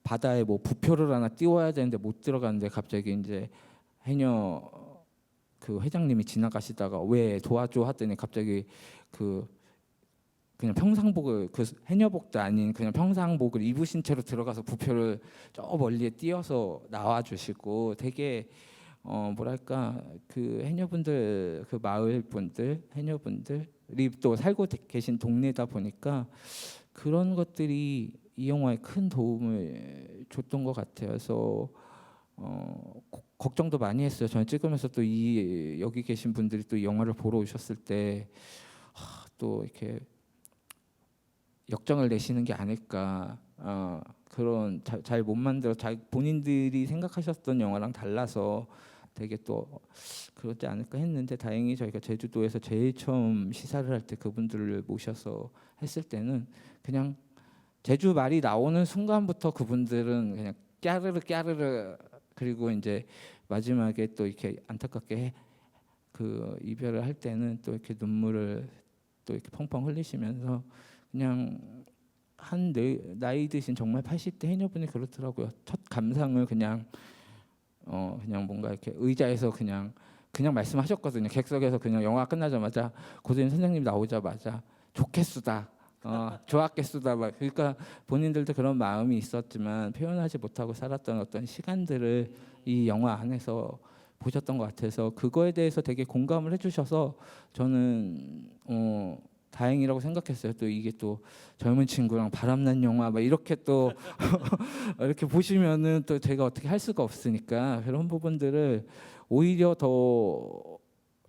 바다에 뭐 부표를 하나 띄워야 되는데 못 들어가는데 갑자기 이제 해녀 그 회장님이 지나가시다가 왜 도와줘 하더니 갑자기 그냥 평상복을 해녀복도 아닌 그냥 평상복을 입으신 채로 들어가서 부표를 저 멀리에 띄어서 나와주시고 되게 뭐랄까 그 해녀분들 그 마을 분들 해녀분들이 또 살고 계신 동네다 보니까 그런 것들이 이 영화에 큰 도움을 줬던 것 같아요. 그래서 걱정도 많이 했어요. 저는 찍으면서 또 여기 계신 분들이 또 이 영화를 보러 오셨을 때 또 이렇게 역정을 내시는 게 아닐까. 그런 잘 못 만들어 본인들이 생각하셨던 영화랑 달라서 되게 또 그렇지 않을까 했는데 다행히 저희가 제주도에서 제일 처음 시사를 할 때 그분들을 모셔서 했을 때는 그냥 제주 말이 나오는 순간부터 그분들은 그냥 깨르르 그리고 이제 마지막에 또 이렇게 안타깝게 그 이별을 할 때는 또 이렇게 눈물을 또 이렇게 펑펑 흘리시면서 그냥 나이 드신 정말 80대 해녀분이 그렇더라고요. 첫 감상을 그냥 뭔가 이렇게 의자에서 그냥 말씀하셨거든요. 객석에서 그냥 영화 끝나자마자 고대인 선생님 나오자마자 좋겠수다. 좋았겠수다. 막 그러니까 본인들도 그런 마음이 있었지만 표현하지 못하고 살았던 어떤 시간들을 이 영화 안에서 보셨던 것 같아서 그거에 대해서 되게 공감을 해주셔서 저는 다행이라고 생각했어요. 또 이게 또 젊은 친구랑 바람난 영화 막 이렇게 또 이렇게 보시면은 또 제가 어떻게 할 수가 없으니까 그런 부분들을 오히려 더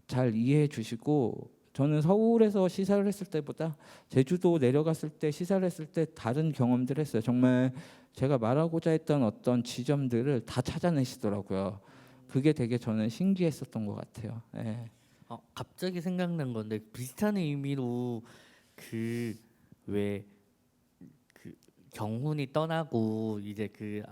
잘 이해해 주시고 저는 서울에서 시사를 했을 때보다 제주도 내려갔을 때 시사를 했을 때 다른 경험들을 했어요. 정말 제가 말하고자 했던 어떤 지점들을 다 찾아내시더라고요. 그게 되게 저는 신기했었던 것 같아요. 네. 갑자기 생각난 건데 비슷한 의미로 그 왜 그 경훈이 떠나고 이제 그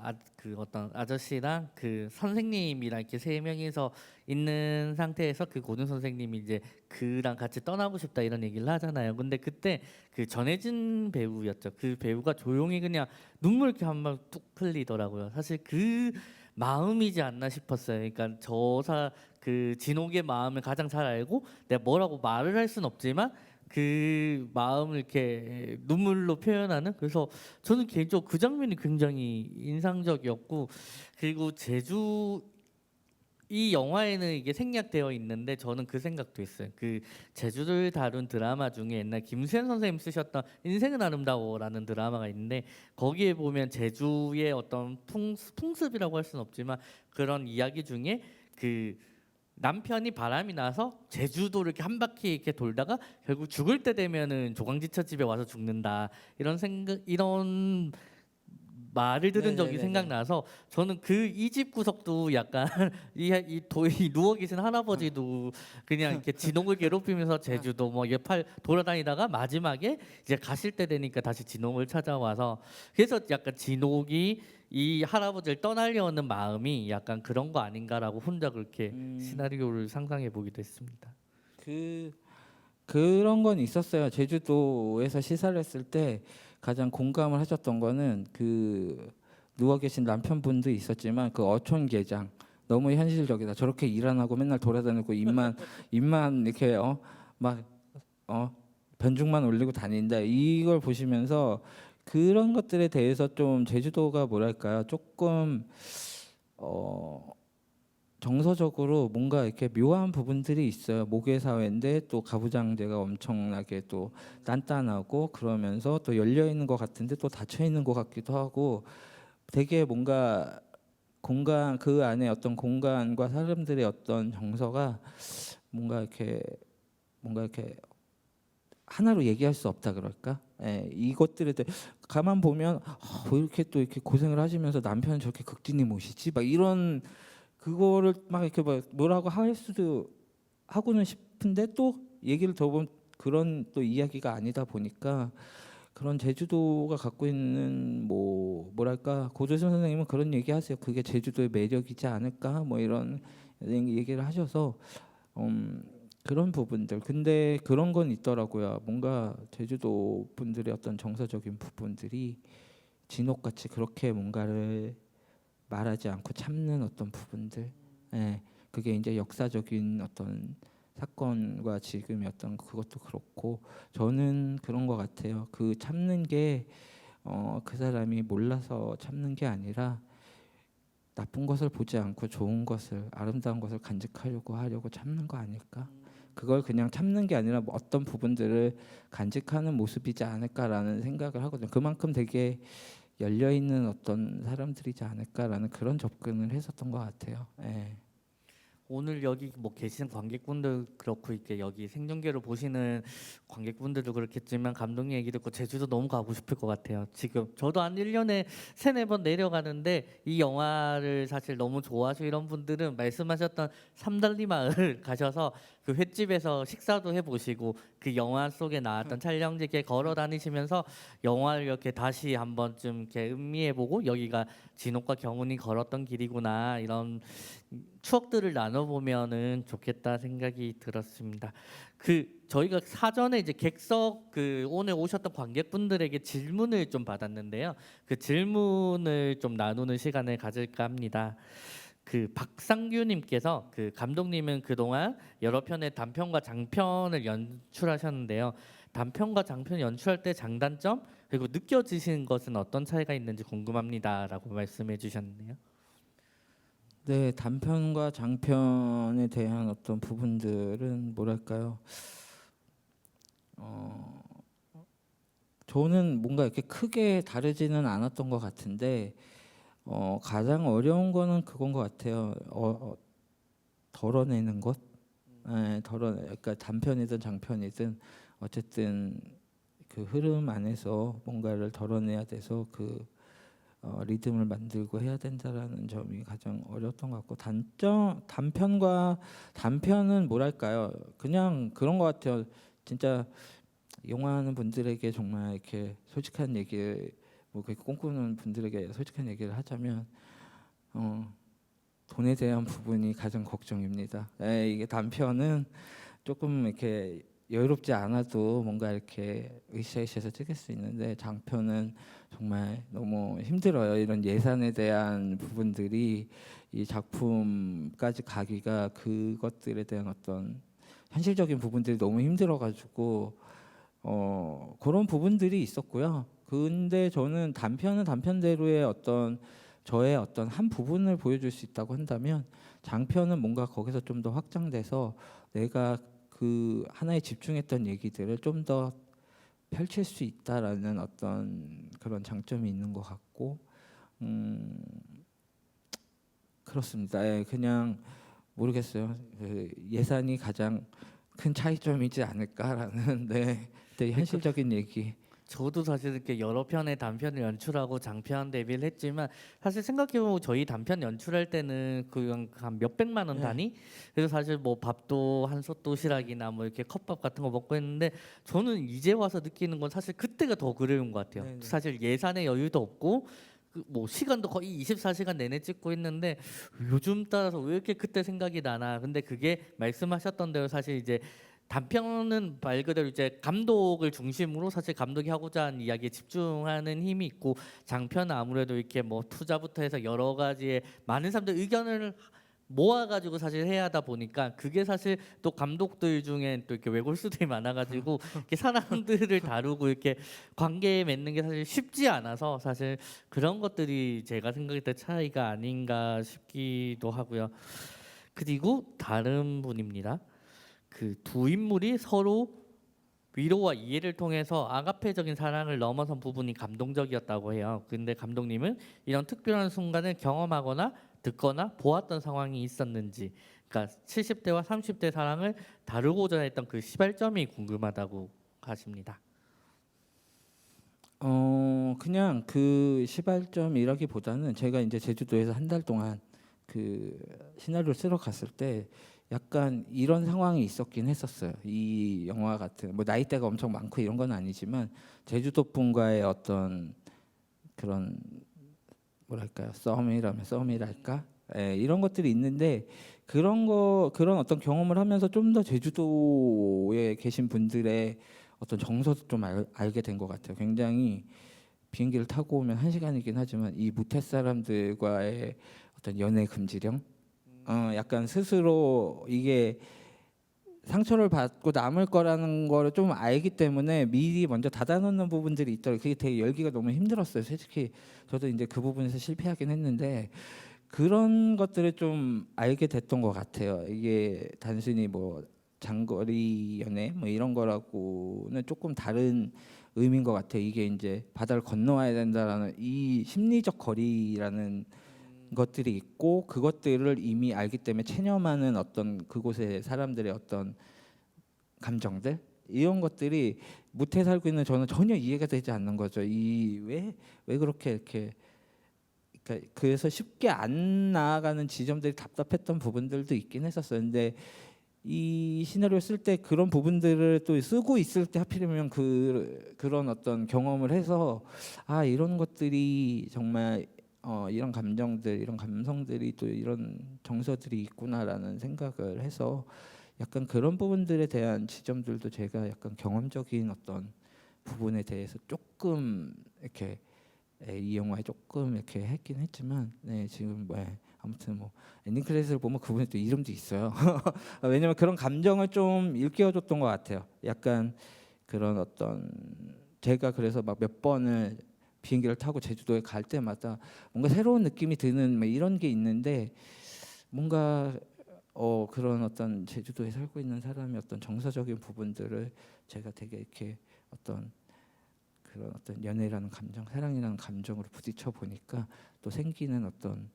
어떤 아저씨랑 그 선생님이랑 이렇게 세 명이서 있는 상태에서 그 고등 선생님이 이제 그랑 같이 떠나고 싶다 이런 얘기를 하잖아요. 근데 그때 그 전혜진 배우였죠. 그 배우가 조용히 그냥 눈물 이렇게 한 방 뚝 흘리더라고요. 사실 그 마음이지 않나 싶었어요. 그러니까 그 진옥의 마음을 가장 잘 알고 내가 뭐라고 말을 할 수는 없지만 그 마음을 이렇게 눈물로 표현하는 그래서 저는 개인적으로 그 장면이 굉장히 인상적이었고 그리고 이 영화에는 이게 생략되어 있는데 저는 그 생각도 했어요. 그 제주도를 다룬 드라마 중에 옛날 김수현 선생님 쓰셨던 인생은 아름다워라는 드라마가 있는데 거기에 보면 제주의 어떤 풍습이라고 할 수는 없지만 그런 이야기 중에 그 남편이 바람이 나서 제주도를 이렇게 한 바퀴 이렇게 돌다가 결국 죽을 때 되면은 조강지처 집에 와서 죽는다 이런 말을 들은 적이 네네네네. 생각나서 저는 그 이 집 구석도 약간 이 누워 계신 할아버지도 그냥 이렇게 진홍을 괴롭히면서 제주도 뭐 옆팔 돌아다니다가 마지막에 이제 가실 때 되니까 다시 진홍을 찾아와서 그래서 약간 진옥이 이 할아버지를 떠나려는 마음이 약간 그런 거 아닌가라고 혼자 그렇게 시나리오를 상상해 보기도 했습니다. 그런 건 있었어요. 제주도에서 시사를 했을 때 가장 공감을 하셨던 거는 누워 계신 남편분도 있었지만 그 어촌 계장 너무 현실적이다. 저렇게 일 안 하고 맨날 돌아다니고 입만 이렇게 변죽만 올리고 다닌다. 이걸 보시면서 그런 것들에 대해서 좀 제주도가 뭐랄까요? 조금 정서적으로 뭔가 이렇게 묘한 부분들이 있어요. 모계 사회인데 또 가부장제가 엄청나게 또 단단하고 그러면서 또 열려 있는 것 같은데 또 닫혀 있는 것 같기도 하고 되게 뭔가 공간 그 안에 어떤 공간과 사람들의 어떤 정서가 뭔가 이렇게 하나로 얘기할 수 없다 그럴까? 예, 이것들에 대해 가만 보면 왜 이렇게 또 이렇게 고생을 하시면서 남편은 저렇게 극진히 모시지? 막 이런 그거를 막 이렇게 막 뭐라고 할 수도 하고는 싶은데 또 얘기를 들어보면 그런 또 이야기가 아니다 보니까 그런 제주도가 갖고 있는 뭐랄까 고조선 선생님은 그런 얘기하세요. 그게 제주도의 매력이지 않을까? 뭐 이런 얘기를 하셔서 그런 부분들. 근데 그런 건 있더라고요. 뭔가 제주도 분들의 어떤 정서적인 부분들이 진옥같이 그렇게 뭔가를 말하지 않고 참는 어떤 부분들. 예, 그게 이제 역사적인 어떤 사건과 지금의 어떤 그것도 그렇고 저는 그런 것 같아요. 그 참는 게 그 사람이 몰라서 참는 게 아니라 나쁜 것을 보지 않고 좋은 것을 아름다운 것을 간직하려고 참는 거 아닐까? 그걸 그냥 참는 게 아니라 뭐 어떤 부분들을 간직하는 모습이지 않을까라는 생각을 하거든요. 그만큼 되게 열려 있는 어떤 사람들이지 않을까라는 그런 접근을 했었던 것 같아요. 예. 오늘 여기 뭐 계시는 관객분들 그렇고 이렇게 여기 생중계로 보시는 관객분들도 그렇겠지만 감독님 얘기 듣고 제주도 너무 가고 싶을 것 같아요. 지금 저도 한 1년에 3-4번 내려가는데 이 영화를 사실 너무 좋아하시고 이런 분들은 말씀하셨던 삼달리 마을 가셔서 그 횟집에서 식사도 해보시고 그 영화 속에 나왔던 촬영지 이렇게 걸어 다니시면서 영화를 이렇게 다시 한번 좀 이렇게 음미해보고 여기가 진옥과 경운이 걸었던 길이구나 이런 추억들을 나눠보면은 좋겠다 생각이 들었습니다. 그 저희가 사전에 이제 객석 그 오늘 오셨던 관객분들에게 질문을 좀 받았는데요. 그 질문을 좀 나누는 시간을 가질까 합니다. 그 박상규님께서 그 감독님은 그동안 여러 편의 단편과 장편을 연출하셨는데요. 단편과 장편 연출할 때 장단점 그리고 느껴지시는 것은 어떤 차이가 있는지 궁금합니다라고 말씀해 주셨네요. 네, 단편과 장편에 대한 어떤 부분들은 뭐랄까요? 저는 뭔가 이렇게 크게 다르지는 않았던 것 같은데 가장 어려운 거는 그건 것 같아요. 덜어내는 것. 예, 그러니까 단편이든 장편이든 어쨌든 그 흐름 안에서 뭔가를 덜어내야 돼서 그 리듬을 만들고 해야 된다라는 점이 가장 어려웠던 것 같고 단편은 뭐랄까요? 그냥 그런 것 같아요. 진짜 영화하는 분들에게 정말 이렇게 솔직한 얘기를 뭐 그렇게 꿈꾸는 분들에게 솔직한 얘기를 하자면 돈에 대한 부분이 가장 걱정입니다. 이게 단편은 조금 이렇게 여유롭지 않아도 뭔가 이렇게 으쌰으쌰해서 찍을 수 있는데 장편은 정말 너무 힘들어요. 이런 예산에 대한 부분들이 이 작품까지 가기가 그것들에 대한 어떤 현실적인 부분들이 너무 힘들어가지고 그런 부분들이 있었고요. 근데 저는 단편은 단편대로의 어떤 저의 어떤 한 부분을 보여줄 수 있다고 한다면 장편은 뭔가 거기서 좀 더 확장돼서 내가 그 하나에 집중했던 얘기들을 좀 더 펼칠 수 있다라는 어떤 그런 장점이 있는 것 같고 그렇습니다. 예, 그냥 모르겠어요. 그 예산이 가장 큰 차이점이지 않을까라는 네, 되게 현실적인 얘기. 저도 사실 이렇게 여러 편의 단편을 연출하고 장편 데뷔를 했지만 사실 생각해보면 저희 단편 연출할 때는 그냥 한 몇백만 원 네. 단위 그래서 사실 뭐 밥도 한솥 도시락이나 뭐 이렇게 컵밥 같은 거 먹고 했는데 저는 이제 와서 느끼는 건 사실 그때가 더 그리운 것 같아요. 네네. 사실 예산의 여유도 없고 그뭐 시간도 거의 24시간 내내 찍고 있는데 요즘 따라서 왜 이렇게 그때 생각이 나나. 근데 그게 말씀하셨던 대로 사실 이제 단편은 말 그대로 이제 감독을 중심으로 사실 감독이 하고자 하는 이야기에 집중하는 힘이 있고 장편은 아무래도 이렇게 뭐 투자부터 해서 여러 가지의 많은 사람들 의견을 모아가지고 사실 해야 하다 보니까 그게 사실 또 감독들 중에 또 이렇게 외골수들이 많아가지고 이렇게 사람들을 다루고 이렇게 관계 맺는 게 사실 쉽지 않아서 사실 그런 것들이 제가 생각할 때 차이가 아닌가 싶기도 하고요. 그리고 다른 분입니다. 그 두 인물이 서로 위로와 이해를 통해서 아가페적인 사랑을 넘어선 부분이 감동적이었다고 해요. 근데 감독님은 이런 특별한 순간을 경험하거나 듣거나 보았던 상황이 있었는지, 그러니까 70대와 30대 사랑을 다루고자 했던 그 시발점이 궁금하다고 하십니다. 그냥 그 시발점이라기보다는 제가 이제 제주도에서 한 달 동안 그 시나리오 쓰러 갔을 때 약간 이런 상황이 있었긴 했었어요. 이 영화 같은 뭐 나이대가 엄청 많고 이런 건 아니지만 제주도 분과의 어떤 그런 뭐랄까요, 썸이랄까, 예, 이런 것들이 있는데 그런 어떤 경험을 하면서 좀 더 제주도에 계신 분들의 어떤 정서도 좀 알게 된 것 같아요. 굉장히 비행기를 타고 오면 1시간이긴 하지만 이 무태 사람들과의 어떤 연애 금지령, 약간 스스로 이게 상처를 받고 남을 거라는 거를 좀 알기 때문에 미리 먼저 닫아놓는 부분들이 있더라고요. 그게 되게 열기가 너무 힘들었어요. 솔직히 저도 이제 그 부분에서 실패하긴 했는데 그런 것들을 좀 알게 됐던 것 같아요. 이게 단순히 뭐 장거리 연애 뭐 이런 거라고는 조금 다른 의미인 것 같아요. 이게 이제 바다를 건너와야 된다라는 이 심리적 거리라는 것들이 있고 그것들을 이미 알기 때문에 체념하는 어떤 그곳의 사람들의 어떤 감정들 이런 것들이 무태 살고 있는 저는 전혀 이해가 되지 않는 거죠. 이 왜 그렇게 이렇게 그러니까 그래서 쉽게 안 나아가는 지점들이 답답했던 부분들도 있긴 했었어요. 근데 이 시나리오 쓸 때 그런 부분들을 또 쓰고 있을 때 하필이면 그런 어떤 경험을 해서 아 이런 것들이 정말 이런 감정들 이런 감성들이 또 이런 정서들이 있구나라는 생각을 해서 약간 그런 부분들에 대한 지점들도 제가 약간 경험적인 어떤 부분에 대해서 조금 이렇게 이 영화에 조금 이렇게 했긴 했지만 네 지금 뭐 아무튼 뭐 엔딩 크레딧을 보면 그분의 또 이름도 있어요. 왜냐면 그런 감정을 좀 일깨워줬던 것 같아요. 약간 그런 어떤 제가 그래서 막 몇 번을 비행기를 타고 제주도에 갈 때마다 뭔가 새로운 느낌이 드는 뭐 이런 게 있는데 뭔가 그런 어떤 제주도에 살고 있는 사람의 어떤 정서적인 부분들을 제가 되게 이렇게 어떤 그런 어떤 연애라는 감정, 사랑이라는 감정으로 부딪혀 보니까 또 생기는 어떤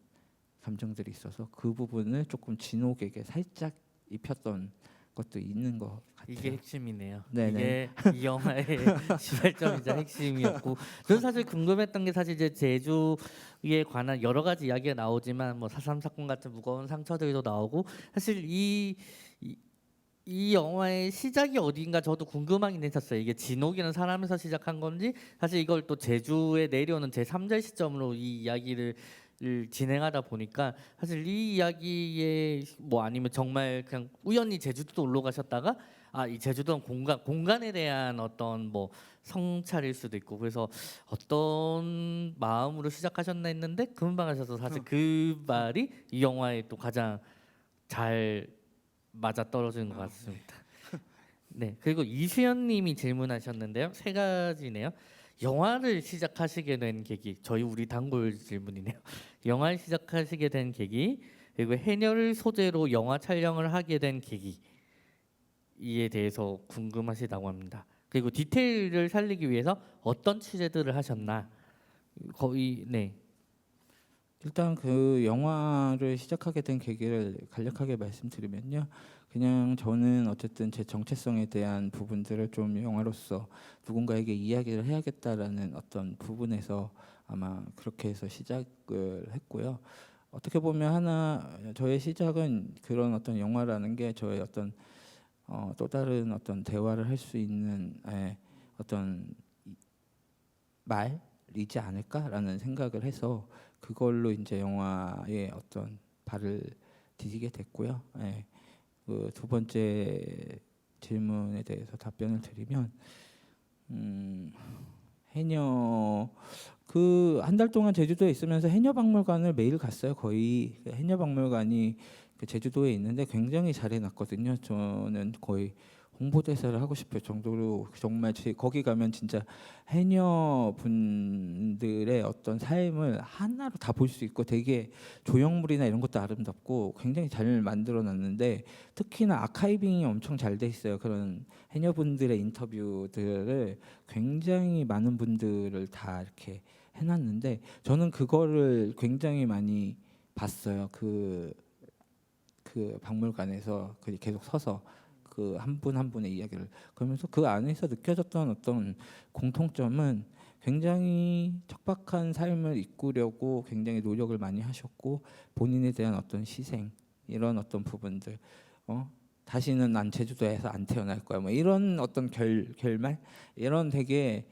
감정들이 있어서 그 부분을 조금 진옥에게 살짝 입혔던 것도 있는 것 같아요. 이게 핵심이네요. 네네. 이게 이 영화의 시발점이자 핵심이었고, 저는 사실 궁금했던 게 사실 이제 제주에 관한 여러 가지 이야기가 나오지만 뭐 4.3 사건 같은 무거운 상처들도 나오고 사실 이 영화의 시작이 어디인가 저도 궁금하긴 했었어요. 이게 진옥이라는 사람에서 시작한 건지 사실 이걸 또 제주에 내려오는 제3자의 시점으로 이 이야기를 진행하다 보니까 사실 이 이야기에 뭐 아니면 정말 그냥 우연히 제주도 놀러 가셨다가 이 제주도는 공간에 대한 어떤 뭐 성찰일 수도 있고 그래서 어떤 마음으로 시작하셨나 했는데 금방 하셔서 사실 그 말이 이 영화에 또 가장 잘 맞아 떨어지는 것 같습니다. 네, 그리고 이수연님이 질문하셨는데요. 세 가지네요. 영화를 시작하시게 된 계기, 우리 단골 질문이네요. 영화를 시작하시게 된 계기, 그리고 해녀를 소재로 영화 촬영을 하게 된 계기 이에 대해서 궁금하시다고 합니다. 그리고 디테일을 살리기 위해서 어떤 취재들을 하셨나? 거의 네. 일단 그 영화를 시작하게 된 계기를 간략하게 말씀드리면요. 그냥 저는 어쨌든 제 정체성에 대한 부분들을 좀 영화로서 누군가에게 이야기를 해야겠다라는 어떤 부분에서 아마 그렇게 해서 시작을 했고요. 어떻게 보면 저의 시작은 그런 어떤 영화라는 게 저의 어떤 또 다른 어떤 대화를 할 수 있는 어떤 말이지 않을까라는 생각을 해서 그걸로 이제 영화에 어떤 발을 디디게 됐고요. 그 두 번째 질문에 대해서 답변을 드리면 해녀 그 한 달 동안 제주도에 있으면서 해녀박물관을 매일 갔어요. 거의 해녀박물관이 그 제주도에 있는데 굉장히 잘 해놨거든요. 저는 거의 홍보대사를 하고 싶을 정도로 정말 거기 가면 진짜 해녀분들의 어떤 삶을 하나로 다 볼 수 있고 되게 조형물이나 이런 것도 아름답고 굉장히 잘 만들어놨는데 특히나 아카이빙이 엄청 잘 돼 있어요. 그런 해녀분들의 인터뷰들을 굉장히 많은 분들을 다 이렇게 해놨는데 저는 그거를 굉장히 많이 봤어요. 그 박물관에서 계속 서서 그 한 분 한 분의 이야기를 그러면서 그 안에서 느껴졌던 어떤 공통점은 굉장히 척박한 삶을 이꾸려고 굉장히 노력을 많이 하셨고 본인에 대한 어떤 희생 이런 어떤 부분들 다시는 난 제주도에서 안 태어날 거야 뭐 이런 어떤 결말 이런 되게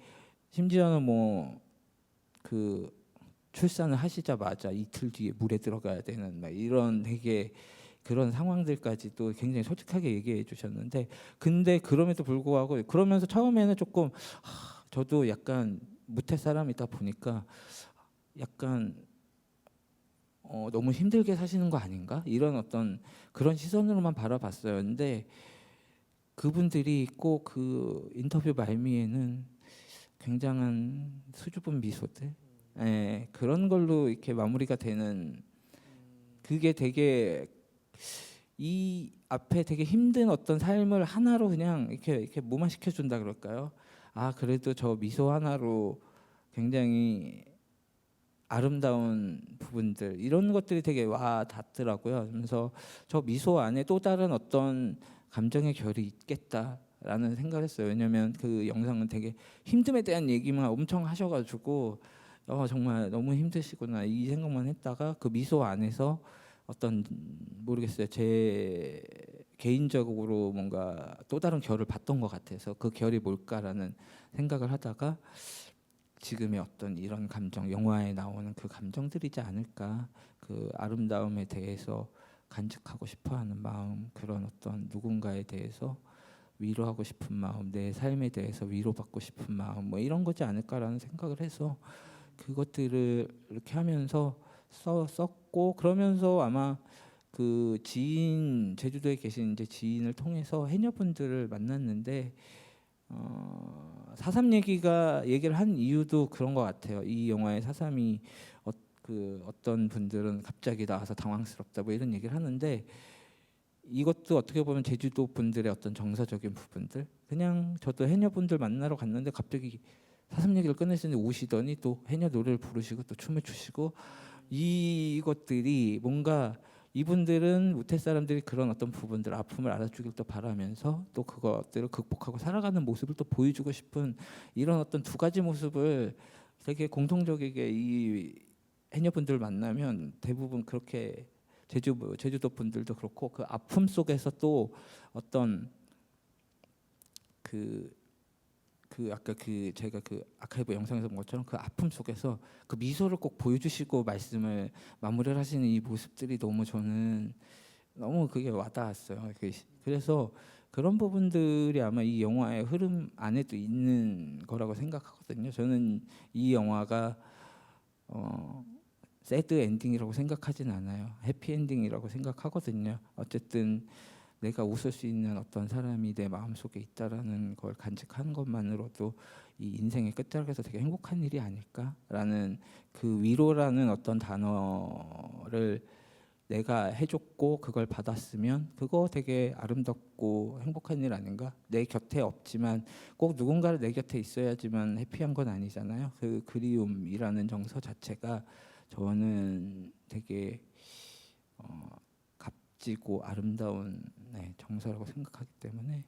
심지어는 뭐 그 출산을 하시자마자 이틀 뒤에 물에 들어가야 되는 막 이런 되게 그런 상황들까지도 굉장히 솔직하게 얘기해 주셨는데 근데 그럼에도 불구하고 그러면서 처음에는 조금 저도 약간 무태 사람이다 보니까 약간 너무 힘들게 사시는 거 아닌가 이런 어떤 그런 시선으로만 바라봤어요. 근데 그분들이 꼭 그 인터뷰 말미에는 굉장한 수줍은 미소들 그런 걸로 이렇게 마무리가 되는 그게 되게 이 앞에 되게 힘든 어떤 삶을 하나로 그냥 이렇게 무마시켜 준다 그럴까요? 아 그래도 저 미소 하나로 굉장히 아름다운 부분들 이런 것들이 되게 와 닿더라고요. 그래서 저 미소 안에 또 다른 어떤 감정의 결이 있겠다라는 생각을 했어요. 왜냐하면 그 영상은 되게 힘듦에 대한 얘기만 엄청 하셔가지고 정말 너무 힘드시구나 이 생각만 했다가 그 미소 안에서 어떤 모르겠어요. 제 개인적으로 뭔가 또 다른 결을 봤던 것 같아서 그 결이 뭘까라는 생각을 하다가 지금의 어떤 이런 감정, 영화에 나오는 그 감정들이지 않을까. 그 아름다움에 대해서 간직하고 싶어하는 마음, 그런 어떤 누군가에 대해서 위로하고 싶은 마음, 내 삶에 대해서 위로받고 싶은 마음, 뭐 이런 거지 않을까라는 생각을 해서 그것들을 이렇게 하면서 썼고 그러면서 아마 그 지인 제주도에 계신 이제 지인을 통해서 해녀분들을 만났는데 4.3 얘기를 한 이유도 그런 것 같아요. 이 영화의 4.3이 어떤 분들은 갑자기 나와서 당황스럽다 뭐 이런 얘기를 하는데 이것도 어떻게 보면 제주도 분들의 어떤 정서적인 부분들 그냥 저도 해녀분들 만나러 갔는데 갑자기 4.3 얘기를 꺼내시는데 오시더니 또 해녀 노래를 부르시고 또 춤을 추시고 이것들이 뭔가 이분들은 우태 사람들이 그런 어떤 부분들 아픔을 알아주길 또 바라면서 또 그것들을 극복하고 살아가는 모습을 또 보여주고 싶은 이런 어떤 두 가지 모습을 되게 공통적이게 이 해녀분들 만나면 대부분 그렇게 제주도 분들도 그렇고 그 아픔 속에서 또 어떤 그 아까 제가 그 아카이브 영상에서 본 것처럼 그 아픔 속에서 그 미소를 꼭 보여주시고 말씀을 마무리를 하시는 이 모습들이 너무 저는 너무 그게 와닿았어요. 그래서 그런 부분들이 아마 이 영화의 흐름 안에도 있는 거라고 생각하거든요. 저는 이 영화가 새드 엔딩이라고 생각하진 않아요. 해피 엔딩이라고 생각하거든요. 어쨌든 내가 웃을 수 있는 어떤 사람이 내 마음속에 있다라는 걸 간직하는 것만으로도 이 인생의 끝자락에서 되게 행복한 일이 아닐까라는 그 위로라는 어떤 단어를 내가 해줬고 그걸 받았으면 그거 되게 아름답고 행복한 일 아닌가? 내 곁에 없지만 꼭 누군가를 내 곁에 있어야지만 해피한 건 아니잖아요. 그 그리움이라는 정서 자체가 저는 되게 값지고 아름다운 정서라고 생각하기 때문에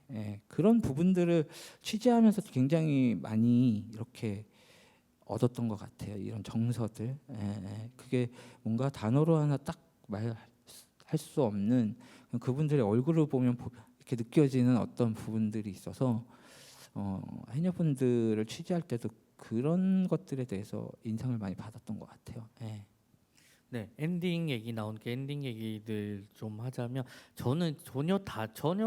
그런 부분들을 취재하면서 굉장히 많이 이렇게 얻었던 것 같아요. 이런 정서들 그게 뭔가 단어로 하나 딱 말할 수 없는 그분들의 얼굴을 보면 이렇게 느껴지는 어떤 부분들이 있어서 해녀분들을 취재할 때도 그런 것들에 대해서 인상을 많이 받았던 것 같아요. 네, 엔딩 얘기 나오니까 엔딩 얘기들 좀 하자면 저는 전혀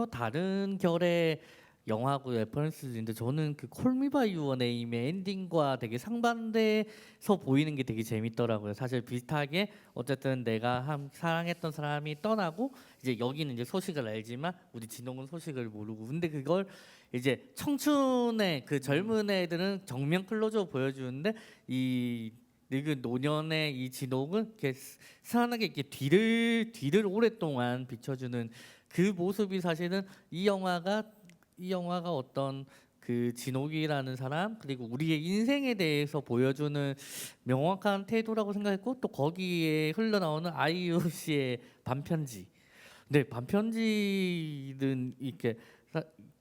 다른 결의 영화고 레퍼런스인데 저는 그 콜미 바이 유어 네임의 엔딩과 되게 상반돼서 보이는 게 되게 재밌더라고요. 사실 비슷하게 어쨌든 내가 사랑했던 사람이 떠나고 이제 여기는 이제 소식을 알지만 우리 진홍은 소식을 모르고 근데 그걸 이제 청춘의 그 젊은 애들은 정면 클로즈업 보여주는데 이 늙은 노년의 이 진홍은 이렇게 스산하게 이렇게 뒤를 오랫동안 비춰주는 그 모습이 사실은 이 영화가 어떤 그 진옥이라는 사람 그리고 우리의 인생에 대해서 보여주는 명확한 태도라고 생각했고 또 거기에 흘러나오는 아이유 씨의 반편지. 네, 반편지는 이렇게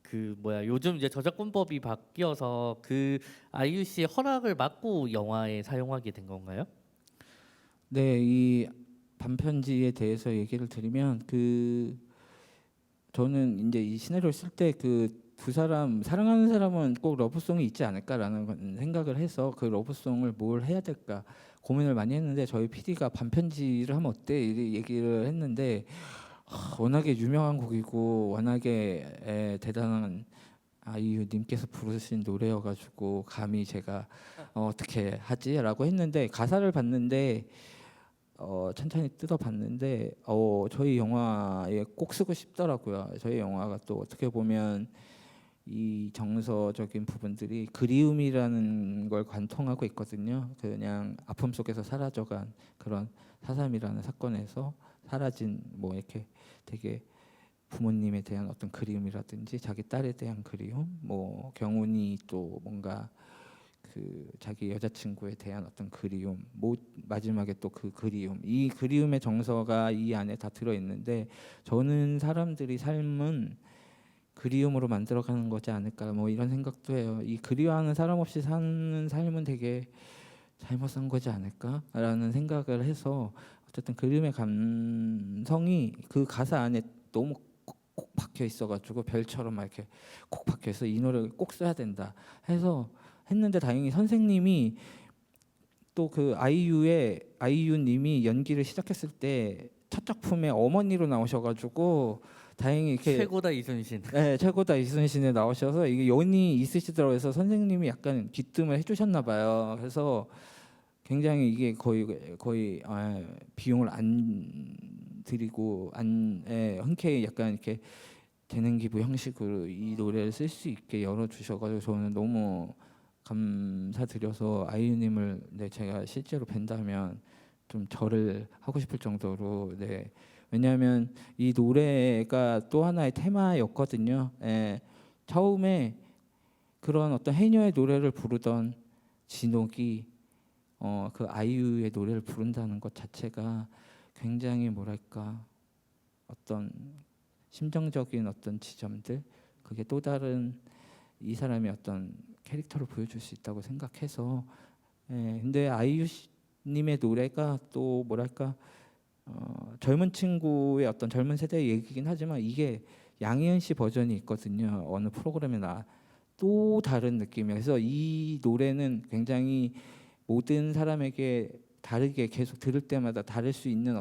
그 뭐야 요즘 이제 저작권법이 바뀌어서 그 아이유 씨의 허락을 받고 영화에 사용하게 된 건가요? 네, 이 반편지에 대해서 얘기를 드리면 저는 이제 이 시나리오를 쓸 때 그 두 사람 사랑하는 사람은 꼭 러브송이 있지 않을까라는 생각을 해서 그 러브송을 뭘 해야 될까 고민을 많이 했는데 저희 PD가 반편지를 하면 어때 이 얘기를 했는데 워낙에 유명한 곡이고 워낙에 대단한 아이유님께서 부르신 노래여가지고 감히 제가 어떻게 하지라고 했는데 가사를 봤는데 천천히 뜯어봤는데 저희 영화에 꼭 쓰고 싶더라고요. 저희 영화가 또 어떻게 보면 이 정서적인 부분들이 그리움이라는 걸 관통하고 있거든요. 그냥 아픔 속에서 사라져간 그런 사삼이라는 사건에서 사라진 뭐 이렇게 되게 부모님에 대한 어떤 그리움이라든지 자기 딸에 대한 그리움, 뭐 경훈이 또 뭔가 그 자기 여자친구에 대한 어떤 그리움, 마지막에 또 그 그리움, 이 그리움의 정서가 이 안에 다 들어 있는데 저는 사람들이 삶은 그리움으로 만들어가는 거지 않을까 뭐 이런 생각도 해요. 이 그리워하는 사람 없이 사는 삶은 되게 잘못 산 거지 않을까라는 생각을 해서 어쨌든 그림의 감성이 그 가사 안에 너무 꼭 박혀 있어가지고 별처럼 막 이렇게 꼭 박혀 있어. 이 노래를 꼭 써야 된다 해서 했는데 다행히 선생님이 또 그 아이유님이 연기를 시작했을 때 첫 작품에 어머니로 나오셔가지고 다행히 이렇게 최고다 이순신. 네, 최고다 이순신에 나오셔서 이게 연이 있으시더라고요. 그래서 선생님이 약간 귀뜸을 해주셨나 봐요. 그래서 굉장히 이게 거의 비용을 안 드리고 흔쾌히 약간 이렇게 재능 기부 형식으로 이 노래를 쓸 수 있게 열어주셔가지고 저는 너무 감사드려서 아이유님을 제가 실제로 뵌다면 좀 절을 하고 싶을 정도로 왜냐하면 이 노래가 또 하나의 테마였거든요. 처음에 그런 어떤 해녀의 노래를 부르던 진옥이 그 아이유의 노래를 부른다는 것 자체가 굉장히 뭐랄까 어떤 심정적인 어떤 지점들 그게 또 다른 이 사람의 어떤 캐릭터를 보여줄 수 있다고 생각해서 근데 아이유님의 노래가 또 뭐랄까 젊은 친구의 어떤 젊은 세대의 얘기긴 하지만 이게 양희은 씨 버전이 있거든요. 어느 프로그램에 또 다른 느낌이에요. 그래서 이 노래는 굉장히 모든 사람에게 다르게 계속 들을 때마다 다를 수 있는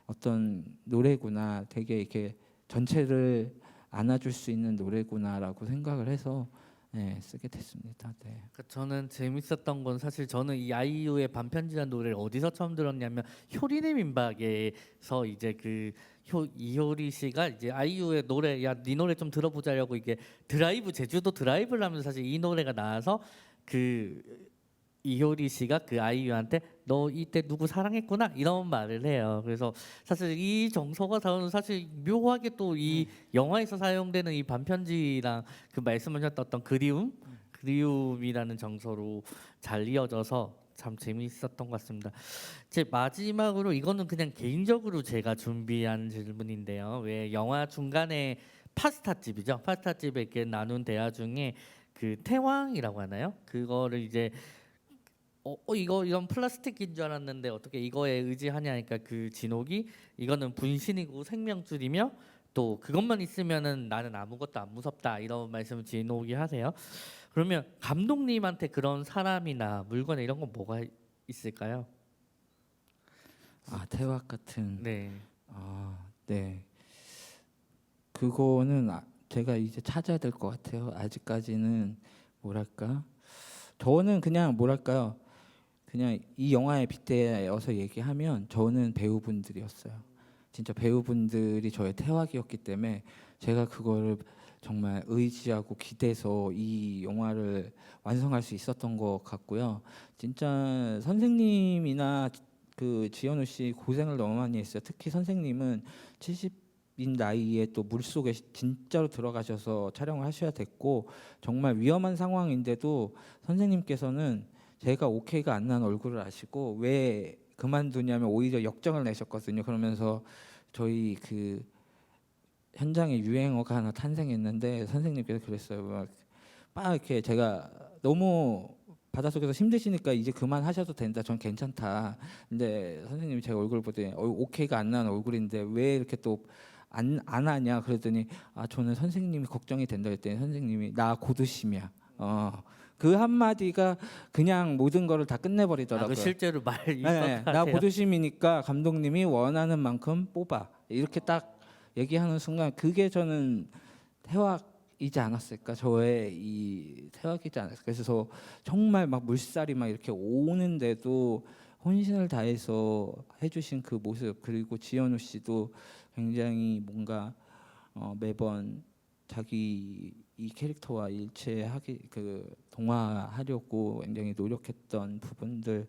어떤 노래구나. 되게 이렇게 전체를 안아줄 수 있는 노래구나라고 생각을 해서 쓰게 됐습니다. 네. 저는 재밌었던 건 사실 저는 이 아이유의 반편지라는 노래를 어디서 처음 들었냐면 효리네 민박에서 이제 그 이효리 씨가 이제 아이유의 노래 야 네 노래 좀 들어보자려고 이게 드라이브 제주도 드라이브를 하면서 사실 이 노래가 나와서 그 이효리 씨가 그 아이유한테 너 이때 누구 사랑했구나 이런 말을 해요. 그래서 사실 이 정서가 저는 사실 묘하게 또 이 영화에서 사용되는 이 반편지랑 그 말씀하셨던 어떤 그리움이라는 정서로 잘 이어져서 참 재미있었던 것 같습니다. 제 마지막으로 이거는 그냥 개인적으로 제가 준비한 질문인데요. 왜 영화 중간에 파스타집이죠. 파스타집에 이렇게 나눈 대화 중에 그 태왕이라고 하나요? 그거를 이제 이거 이건 플라스틱인 줄 알았는데 어떻게 이거에 의지하냐니까 그 진옥이 이거는 분신이고 생명줄이며 또 그것만 있으면은 나는 아무것도 안 무섭다 이런 말씀을 진옥이 하세요. 그러면 감독님한테 그런 사람이나 물건 이런 건 뭐가 있을까요? 태학 같은 네. 네. 그거는 제가 이제 찾아야 될 것 같아요. 아직까지는 뭐랄까 저는 그냥 뭐랄까요 그냥 이 영화에 빗대어서 얘기하면 저는 배우분들이었어요. 진짜 배우분들이 저의 태학이었기 때문에 제가 그거를 정말 의지하고 기대서 이 영화를 완성할 수 있었던 것 같고요. 진짜 선생님이나 그 지현우 씨 고생을 너무 많이 했어요. 특히 선생님은 나이에 또 물속에 진짜로 들어가셔서 촬영을 하셔야 됐고 정말 위험한 상황인데도 선생님께서는 제가 오케이가 안 난 얼굴을 아시고 왜 그만두냐면 오히려 역정을 내셨거든요. 그러면서 저희 그 현장에 유행어가 하나 탄생했는데 선생님께서 그랬어요. 막 이렇게 제가 너무 바닷속에서 힘드시니까 이제 그만하셔도 된다. 전 괜찮다. 근데 선생님이 제 얼굴 보더니 오케이가 안 난 얼굴인데 왜 이렇게 또 안 하냐 그랬더니 저는 선생님이 걱정이 된다 했더니 선생님이 나 고두심이야. 그 한마디가 그냥 모든 거를 다 끝내버리더라고요. 실제로 말 네, 나 입덕하세요. 고두심이니까 감독님이 원하는 만큼 뽑아 이렇게 딱 얘기하는 순간 그게 저는 태학이지 않았을까. 저의 이 태학이지 않았을까. 그래서 정말 막 물살이 막 이렇게 오는데도 혼신을 다해서 해주신 그 모습, 그리고 지현우 씨도 굉장히 뭔가 매번 자기 이 캐릭터와 일체하기 동화하려고 굉장히 노력했던 부분들.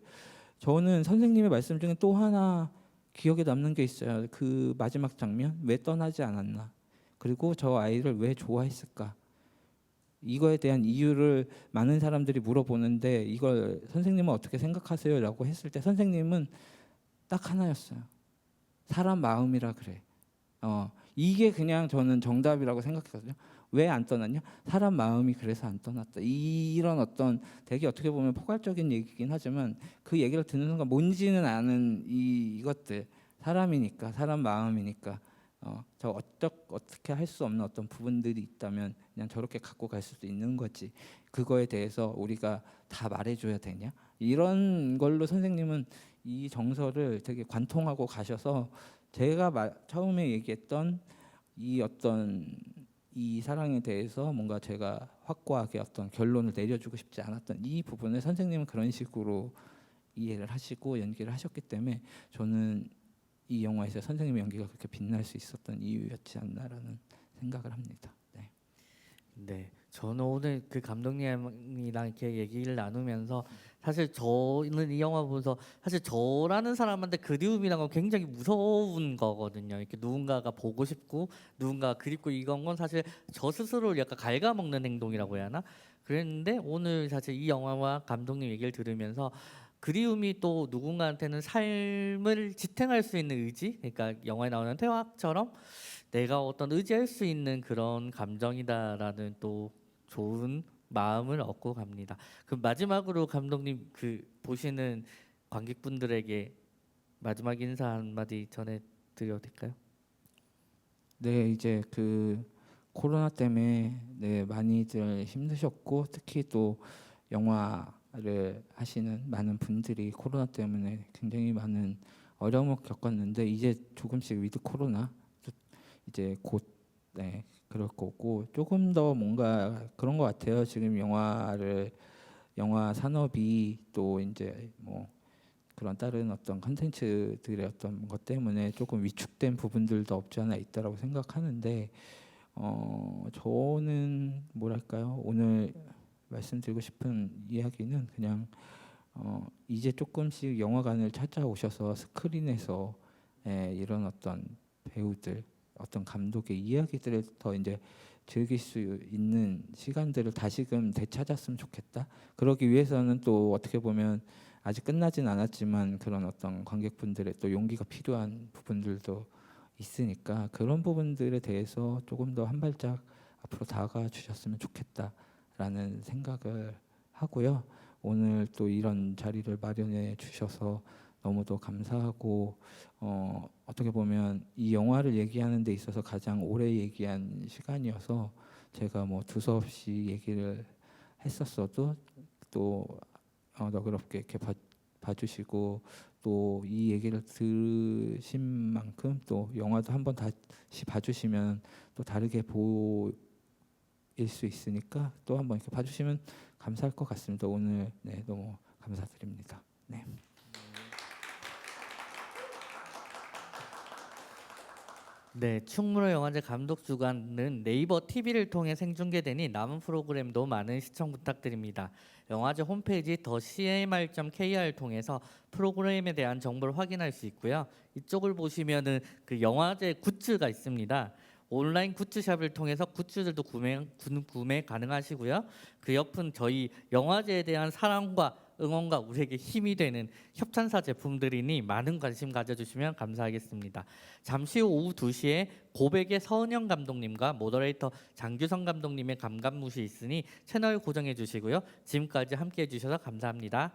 저는 선생님의 말씀 중에 또 하나 기억에 남는 게 있어요. 그 마지막 장면, 왜 떠나지 않았나, 그리고 저 아이를 왜 좋아했을까, 이거에 대한 이유를 많은 사람들이 물어보는데 이걸 선생님은 어떻게 생각하세요? 라고 했을 때 선생님은 딱 하나였어요. 사람 마음이라 그래. 이게 그냥 저는 정답이라고 생각했거든요. 왜 안 떠났냐? 사람 마음이 그래서 안 떠났다. 이런 어떤 되게 어떻게 보면 포괄적인 얘기긴 하지만 그 얘기를 듣는 순간 뭔지는 아는 이것들, 사람이니까, 사람 마음이니까 저 어떻게 할 수 없는 어떤 부분들이 있다면 그냥 저렇게 갖고 갈 수도 있는 거지. 그거에 대해서 우리가 다 말해줘야 되냐? 이런 걸로 선생님은 이 정서를 되게 관통하고 가셔서 제가 처음에 얘기했던 이 어떤 이 사랑에 대해서 뭔가 제가 확고하게 어떤 결론을 내려주고 싶지 않았던 이 부분을 선생님은 그런 식으로 이해를 하시고 연기를 하셨기 때문에 저는 이 영화에서 선생님의 연기가 그렇게 빛날 수 있었던 이유였지 않나라는 생각을 합니다. 네. 네, 저는 오늘 그 감독님이랑 이렇게 얘기를 나누면서 사실 저는 이 영화 보면서 사실 저라는 사람한테 그리움이란 건 굉장히 무서운 거거든요. 이렇게 누군가가 보고 싶고 누군가가 그립고 이건 건 사실 저 스스로를 약간 갉아먹는 행동이라고 해야 하나? 그랬는데 오늘 사실 이 영화와 감독님 얘기를 들으면서 그리움이 또 누군가한테는 삶을 지탱할 수 있는 의지, 그러니까 영화에 나오는 태화처럼 내가 어떤 의지할 수 있는 그런 감정이다라는 또 좋은 마음을 얻고 갑니다. 그럼 마지막으로 감독님 그 보시는 관객분들에게 마지막 인사 한마디 전해드려도 될까요? 네, 이제 그 코로나 때문에 많이들 힘드셨고 특히 또 영화를 하시는 많은 분들이 코로나 때문에 굉장히 많은 어려움을 겪었는데 이제 조금씩 위드 코로나 이제 곧 그럴 거고 조금 더 뭔가 그런 것 같아요. 지금 영화 산업이 또 이제 뭐 그런 다른 어떤 컨텐츠들의 어떤 것 때문에 조금 위축된 부분들도 없지 않아 있다라고 생각하는데 저는 뭐랄까요, 오늘 말씀드리고 싶은 이야기는 그냥 이제 조금씩 영화관을 찾아오셔서 스크린에서 이런 어떤 배우들, 어떤 감독의 이야기들을 더 이제 즐길 수 있는 시간들을 다시금 되찾았으면 좋겠다. 그러기 위해서는 또 어떻게 보면 아직 끝나진 않았지만 그런 어떤 관객분들의 또 용기가 필요한 부분들도 있으니까 그런 부분들에 대해서 조금 더 한 발짝 앞으로 다가가 주셨으면 좋겠다라는 생각을 하고요. 오늘 또 이런 자리를 마련해 주셔서 너무도 감사하고 어떻게 보면 이 영화를 얘기하는 데 있어서 가장 오래 얘기한 시간이어서 제가 뭐 두서없이 얘기를 했었어도 또 너그럽게 이렇게 봐주시고 또 이 얘기를 들으신 만큼 또 영화도 한번 다시 봐주시면 또 다르게 보일 수 있으니까 또 한번 이렇게 봐주시면 감사할 것 같습니다. 오늘 너무 감사드립니다. 네. 네, 충무로 영화제 감독 주간은 네이버 TV를 통해 생중계되니 남은 프로그램도 많은 시청 부탁드립니다. 영화제 홈페이지 더 cmr.kr을 통해서 프로그램에 대한 정보를 확인할 수 있고요. 이쪽을 보시면은 그 영화제 굿즈가 있습니다. 온라인 굿즈샵을 통해서 굿즈들도 구매 가능하시고요. 그 옆은 저희 영화제에 대한 사랑과 응원과 우리에게 힘이 되는 협찬사 제품들이니 많은 관심 가져주시면 감사하겠습니다. 잠시 후 오후 2시에 고백의 서은영 감독님과 모더레이터 장규성 감독님의 감감무시 있으니 채널 고정해 주시고요. 지금까지 함께해 주셔서 감사합니다.